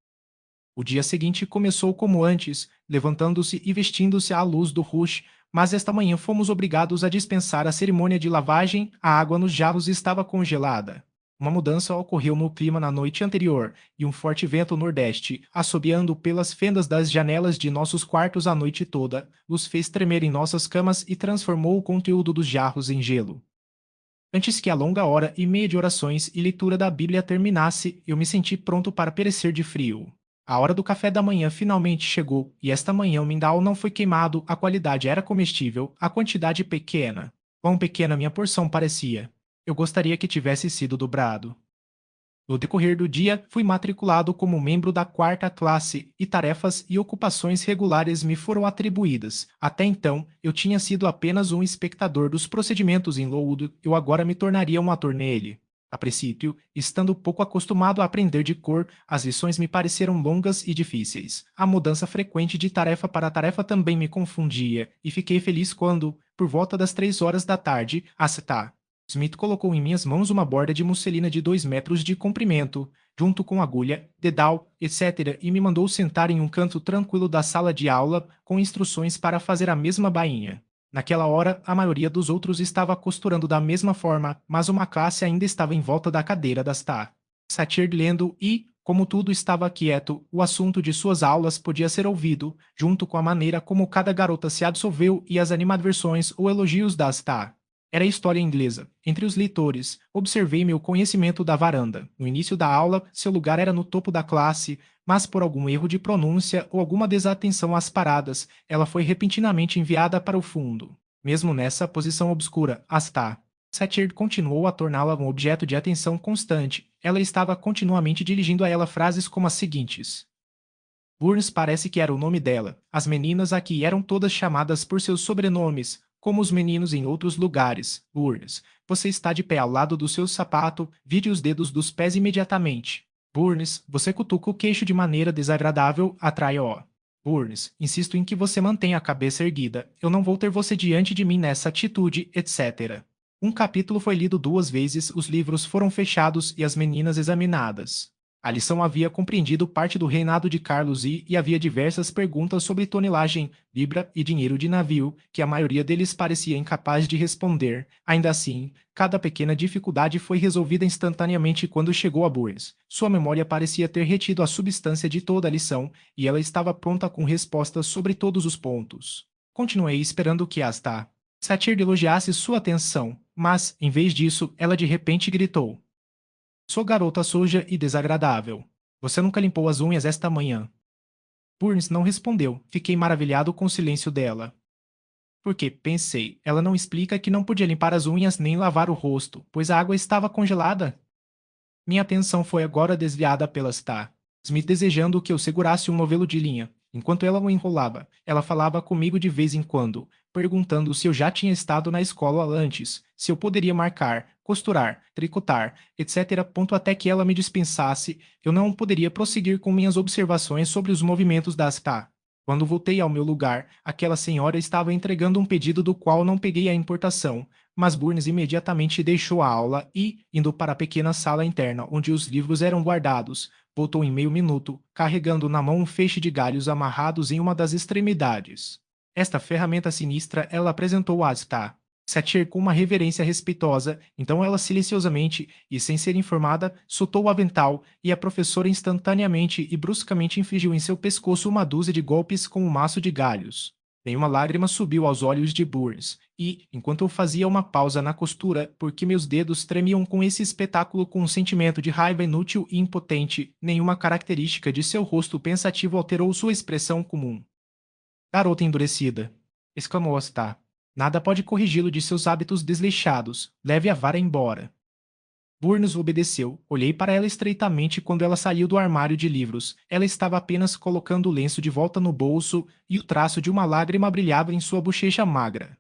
O dia seguinte começou como antes, levantando-se e vestindo-se à luz do rush, mas esta manhã fomos obrigados a dispensar a cerimônia de lavagem, a água nos jarros estava congelada. Uma mudança ocorreu no clima na noite anterior, e um forte vento nordeste, assobiando pelas fendas das janelas de nossos quartos a noite toda, nos fez tremer em nossas camas e transformou o conteúdo dos jarros em gelo. Antes que a longa hora e meia de orações e leitura da Bíblia terminasse, eu me senti pronto para perecer de frio. A hora do café da manhã finalmente chegou, e esta manhã o mingau não foi queimado, a qualidade era comestível, a quantidade pequena. Quão pequena minha porção parecia. Eu gostaria que tivesse sido dobrado. No decorrer do dia, fui matriculado como membro da quarta classe e tarefas e ocupações regulares me foram atribuídas. Até então, eu tinha sido apenas um espectador dos procedimentos em Lowood, eu agora me tornaria um ator nele. A princípio, estando pouco acostumado a aprender de cor, as lições me pareceram longas e difíceis. A mudança frequente de tarefa para tarefa também me confundia, e fiquei feliz quando, por volta das 3 horas da tarde, Smith colocou em minhas mãos uma borda de musselina de 2 metros de comprimento, junto com agulha, dedal, etc., e me mandou sentar em um canto tranquilo da sala de aula, com instruções para fazer a mesma bainha. Naquela hora, a maioria dos outros estava costurando da mesma forma, mas uma classe ainda estava em volta da cadeira das Thatcher lendo e, como tudo estava quieto, o assunto de suas aulas podia ser ouvido, junto com a maneira como cada garota se absolveu e as animadversões ou elogios das Era história inglesa. Entre os leitores, observei meu conhecimento da varanda. No início da aula, seu lugar era no topo da classe, mas por algum erro de pronúncia ou alguma desatenção às paradas, ela foi repentinamente enviada para o fundo. Mesmo nessa posição obscura, Thatcher continuou a torná-la um objeto de atenção constante. Ela estava continuamente dirigindo a ela frases como as seguintes. Burns parece que era o nome dela. As meninas aqui eram todas chamadas por seus sobrenomes, como os meninos em outros lugares. Burns, você está de pé ao lado do seu sapato, vire os dedos dos pés imediatamente. Burns, você cutuca o queixo de maneira desagradável, atrai-o. Burns, insisto em que você mantenha a cabeça erguida. Eu não vou ter você diante de mim nessa atitude, etc. Um capítulo foi lido 2 vezes, os livros foram fechados e as meninas examinadas. A lição havia compreendido parte do reinado de Carlos e havia diversas perguntas sobre tonelagem, libra e dinheiro de navio, que a maioria deles parecia incapaz de responder. Ainda assim, cada pequena dificuldade foi resolvida instantaneamente quando chegou a Burns. Sua memória parecia ter retido a substância de toda a lição e ela estava pronta com respostas sobre todos os pontos. Continuei esperando que Asta Satir elogiasse sua atenção, mas, em vez disso, ela de repente gritou: Sou garota suja e desagradável. Você nunca limpou as unhas esta manhã. Burns não respondeu. Fiquei maravilhado com o silêncio dela. Porque, pensei, ela não explica que não podia limpar as unhas nem lavar o rosto, pois a água estava congelada? Minha atenção foi agora desviada pela Star, Smith desejando que eu segurasse um novelo de linha. Enquanto ela o enrolava, ela falava comigo de vez em quando, perguntando se eu já tinha estado na escola antes, se eu poderia marcar, costurar, tricotar, etc. Até que ela me dispensasse, eu não poderia prosseguir com minhas observações sobre os movimentos da Star. Quando voltei ao meu lugar, aquela senhora estava entregando um pedido do qual não peguei a importação, mas Burns imediatamente deixou a aula e, indo para a pequena sala interna onde os livros eram guardados, voltou em meio minuto, carregando na mão um feixe de galhos amarrados em uma das extremidades. Esta ferramenta sinistra ela apresentou a Asta. Satir com uma reverência respeitosa, então ela silenciosamente e sem ser informada soltou o avental e a professora instantaneamente e bruscamente infligiu em seu pescoço uma dúzia de golpes com um maço de galhos. Nenhuma lágrima subiu aos olhos de Burns, e, enquanto eu fazia uma pausa na costura, porque meus dedos tremiam com esse espetáculo com um sentimento de raiva inútil e impotente, nenhuma característica de seu rosto pensativo alterou sua expressão comum. Garota endurecida, exclamou Asta. Nada pode corrigi-lo de seus hábitos desleixados. Leve a vara embora. Burns obedeceu. Olhei para ela estreitamente quando ela saiu do armário de livros. Ela estava apenas colocando o lenço de volta no bolso e o traço de uma lágrima brilhava em sua bochecha magra.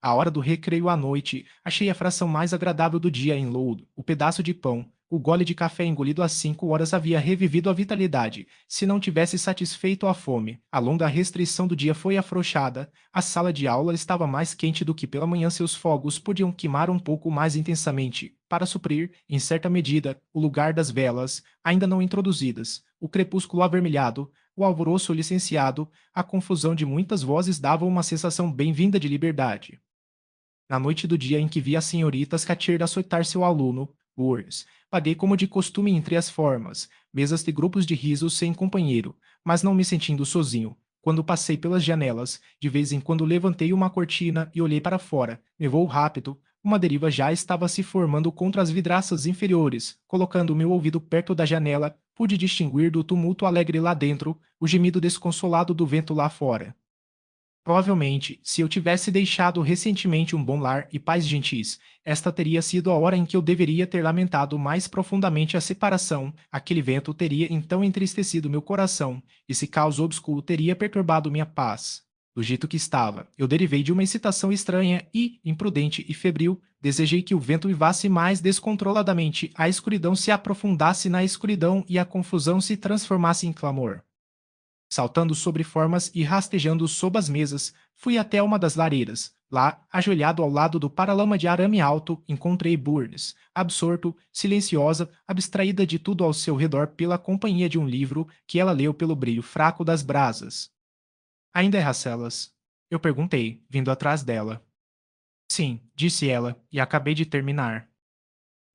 A hora do recreio à noite, achei a fração mais agradável do dia em Loud. O pedaço de pão, o gole de café engolido às 5 horas havia revivido a vitalidade, se não tivesse satisfeito a fome. A longa restrição do dia foi afrouxada. A sala de aula estava mais quente do que pela manhã seus fogos podiam queimar um pouco mais intensamente, para suprir, em certa medida, o lugar das velas, ainda não introduzidas. O crepúsculo avermelhado, o alvoroço licenciado, a confusão de muitas vozes davam uma sensação bem-vinda de liberdade. Na noite do dia em que vi a senhorita Scatcherd açoitar seu aluno, Burns, paguei como de costume entre as formas, mesas de grupos de risos sem companheiro, mas não me sentindo sozinho. Quando passei pelas janelas, de vez em quando levantei uma cortina e olhei para fora. Me voo rápido, uma deriva já estava se formando contra as vidraças inferiores. Colocando meu ouvido perto da janela, pude distinguir do tumulto alegre lá dentro o gemido desconsolado do vento lá fora. Provavelmente, se eu tivesse deixado recentemente um bom lar e pais gentis, esta teria sido a hora em que eu deveria ter lamentado mais profundamente a separação. Aquele vento teria então entristecido meu coração, esse caos obscuro teria perturbado minha paz. Do jeito que estava, eu derivei de uma excitação estranha e, imprudente e febril, desejei que o vento uivasse mais descontroladamente, a escuridão se aprofundasse na escuridão e a confusão se transformasse em clamor. Saltando sobre formas e rastejando sob as mesas, fui até uma das lareiras. Lá, ajoelhado ao lado do paralama de arame alto, encontrei Burns, absorto, silenciosa, abstraída de tudo ao seu redor pela companhia de um livro que ela leu pelo brilho fraco das brasas. Ainda é Racelas? Eu perguntei, vindo atrás dela. Sim, disse ela, e acabei de terminar.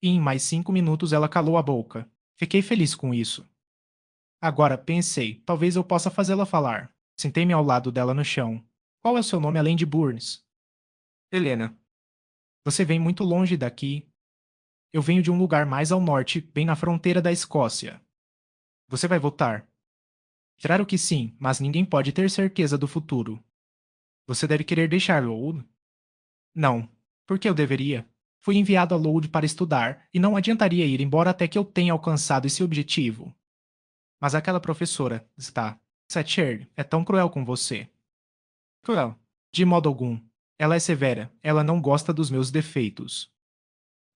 E em mais 5 minutos ela calou a boca. Fiquei feliz com isso. Agora, pensei, talvez eu possa fazê-la falar. Sentei-me ao lado dela no chão. Qual é o seu nome além de Burns? Helena. Você vem muito longe daqui. Eu venho de um lugar mais ao norte, bem na fronteira da Escócia. Você vai voltar? Claro que sim, mas ninguém pode ter certeza do futuro. Você deve querer deixar Loud? Não. Por que eu deveria? Fui enviado a Loud para estudar, e não adiantaria ir embora até que eu tenha alcançado esse objetivo. Mas aquela professora, está. Satcher, é tão cruel com você. Cruel. De modo algum. Ela é severa, ela não gosta dos meus defeitos.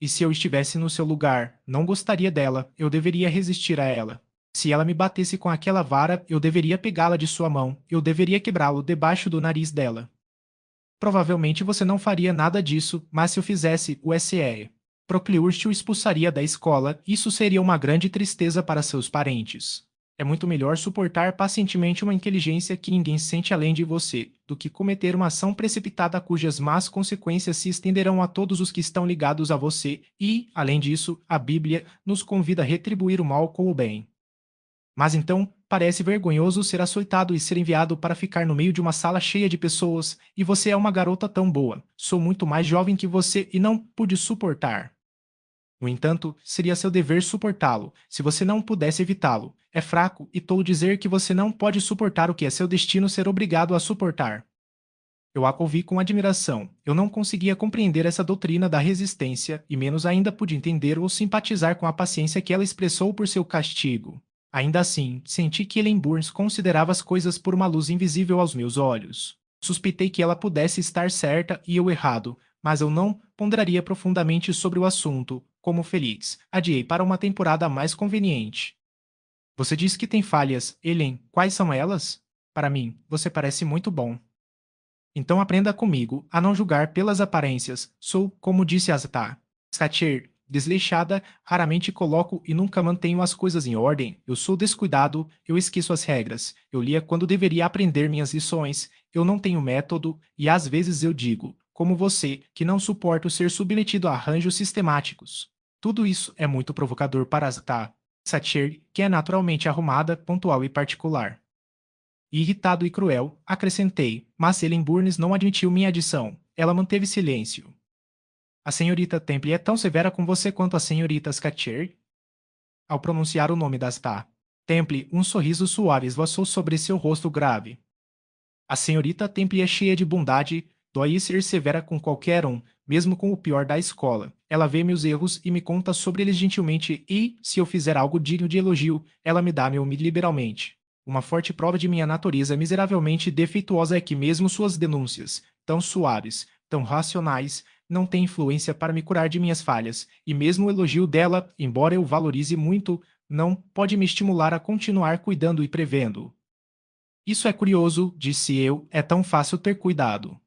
E se eu estivesse no seu lugar, não gostaria dela, eu deveria resistir a ela. Se ela me batesse com aquela vara, eu deveria pegá-la de sua mão, eu deveria quebrá-lo debaixo do nariz dela. Provavelmente você não faria nada disso, mas se eu fizesse, o SR. Procliurte o expulsaria da escola, isso seria uma grande tristeza para seus parentes. É muito melhor suportar pacientemente uma inteligência que ninguém sente além de você, do que cometer uma ação precipitada cujas más consequências se estenderão a todos os que estão ligados a você, e, além disso, a Bíblia nos convida a retribuir o mal com o bem. Mas então, parece vergonhoso ser açoitado e ser enviado para ficar no meio de uma sala cheia de pessoas, e você é uma garota tão boa. Sou muito mais jovem que você e não pude suportar. No entanto, seria seu dever suportá-lo, se você não pudesse evitá-lo. É fraco e tolo dizer que você não pode suportar o que é seu destino ser obrigado a suportar. Eu a ouvi com admiração. Eu não conseguia compreender essa doutrina da resistência, e menos ainda pude entender ou simpatizar com a paciência que ela expressou por seu castigo. Ainda assim, senti que Ellen Burns considerava as coisas por uma luz invisível aos meus olhos. Suspeitei que ela pudesse estar certa e eu errado, mas eu não ponderaria profundamente sobre o assunto, como Felix. Adiei para uma temporada mais conveniente. Você diz que tem falhas, Ellen. Quais são elas? Para mim, você parece muito bom. Então aprenda comigo a não julgar pelas aparências. Sou, como disse Azatá, Satir, desleixada, raramente coloco e nunca mantenho as coisas em ordem. Eu sou descuidado, eu esqueço as regras. Eu lia quando deveria aprender minhas lições. Eu não tenho método e às vezes eu digo, como você, que não suporto ser submetido a arranjos sistemáticos. Tudo isso é muito provocador para Azatá, Satir, que é naturalmente arrumada, pontual e particular. Irritado e cruel, acrescentei, mas Ellen Burns não admitiu minha adição. Ela manteve silêncio. A senhorita Temple é tão severa com você quanto a senhorita Scatcher? Ao pronunciar o nome das Temple, um sorriso suave esvoaçou sobre seu rosto grave. A senhorita Temple é cheia de bondade, dói ser severa com qualquer um, mesmo com o pior da escola. Ela vê meus erros e me conta sobre eles gentilmente e, se eu fizer algo digno de elogio, ela me dá meu liberalmente. Uma forte prova de minha natureza miseravelmente defeituosa é que mesmo suas denúncias, tão suaves, tão racionais, não têm influência para me curar de minhas falhas, e mesmo o elogio dela, embora eu valorize muito, não pode me estimular a continuar cuidando e prevendo. Isso é curioso, disse eu, é tão fácil ter cuidado.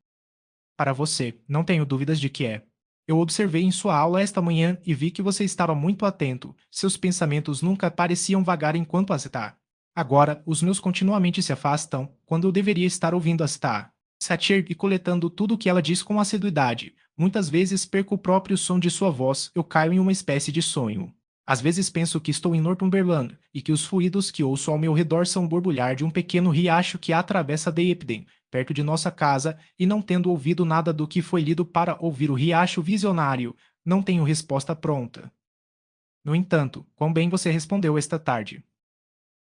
Para você, não tenho dúvidas de que é. Eu observei em sua aula esta manhã e vi que você estava muito atento. Seus pensamentos nunca pareciam vagar enquanto as está. Agora, os meus continuamente se afastam, quando eu deveria estar ouvindo as está. Satir e coletando tudo o que ela diz com assiduidade. Muitas vezes perco o próprio som de sua voz, eu caio em uma espécie de sonho. Às vezes penso que estou em Northumberland e que os fluidos que ouço ao meu redor são o borbulhar de um pequeno riacho que atravessa Deepden, perto de nossa casa, e não tendo ouvido nada do que foi lido para ouvir o riacho visionário, não tenho resposta pronta. No entanto, quão bem você respondeu esta tarde.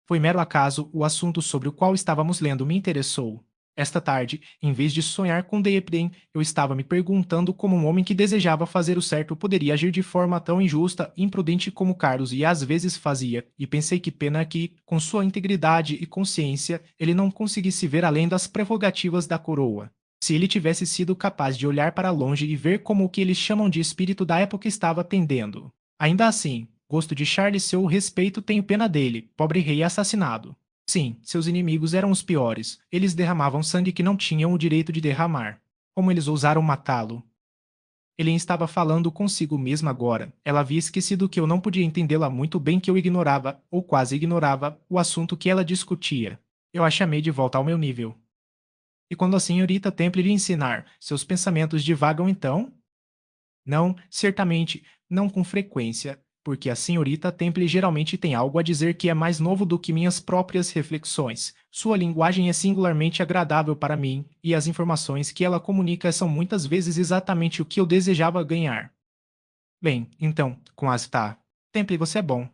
Foi mero acaso, o assunto sobre o qual estávamos lendo me interessou. Esta tarde, em vez de sonhar com Deepden, eu estava me perguntando como um homem que desejava fazer o certo poderia agir de forma tão injusta e imprudente como Carlos e às vezes fazia, e pensei que pena que, com sua integridade e consciência, ele não conseguisse ver além das prerrogativas da coroa. Se ele tivesse sido capaz de olhar para longe e ver como o que eles chamam de espírito da época estava tendendo. Ainda assim, gosto de Charles seu respeito, tenho pena dele, pobre rei assassinado. Sim, seus inimigos eram os piores. Eles derramavam sangue que não tinham o direito de derramar. Como eles ousaram matá-lo? Ele estava falando consigo mesmo agora. Ela havia esquecido que eu não podia entendê-la muito bem, que eu ignorava, ou quase ignorava, o assunto que ela discutia. Eu a chamei de volta ao meu nível. E quando a senhorita Temple lhe ensinar, seus pensamentos divagam então? Não, certamente, não com frequência, porque a senhorita Temple geralmente tem algo a dizer que é mais novo do que minhas próprias reflexões. Sua linguagem é singularmente agradável para mim, e as informações que ela comunica são muitas vezes exatamente o que eu desejava ganhar. Bem, então, com as Temple, você é bom.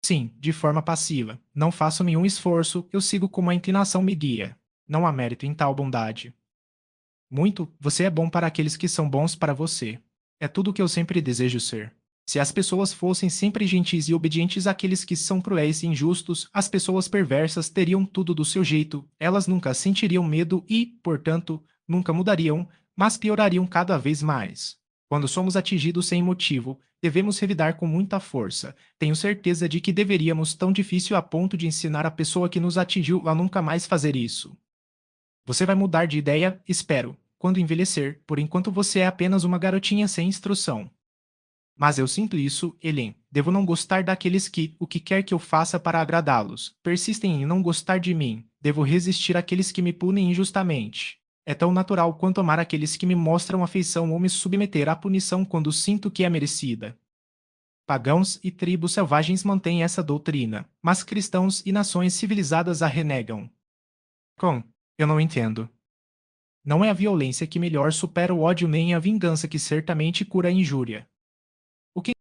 Sim, de forma passiva. Não faço nenhum esforço, eu sigo como a inclinação me guia. Não há mérito em tal bondade. Muito, você é bom para aqueles que são bons para você. É tudo o que eu sempre desejo ser. Se as pessoas fossem sempre gentis e obedientes àqueles que são cruéis e injustos, as pessoas perversas teriam tudo do seu jeito, elas nunca sentiriam medo e, portanto, nunca mudariam, mas piorariam cada vez mais. Quando somos atingidos sem motivo, devemos revidar com muita força. Tenho certeza de que deveríamos tão difícil a ponto de ensinar a pessoa que nos atingiu a nunca mais fazer isso. Você vai mudar de ideia, espero, quando envelhecer, por enquanto você é apenas uma garotinha sem instrução. Mas eu sinto isso, Helen. Devo não gostar daqueles que, o que quer que eu faça para agradá-los, persistem em não gostar de mim. Devo resistir àqueles que me punem injustamente. É tão natural quanto amar aqueles que me mostram afeição ou me submeter à punição quando sinto que é merecida. Pagãos e tribos selvagens mantêm essa doutrina, mas cristãos e nações civilizadas a renegam. Com, eu não entendo. Não é a violência que melhor supera o ódio nem a vingança que certamente cura a injúria. O que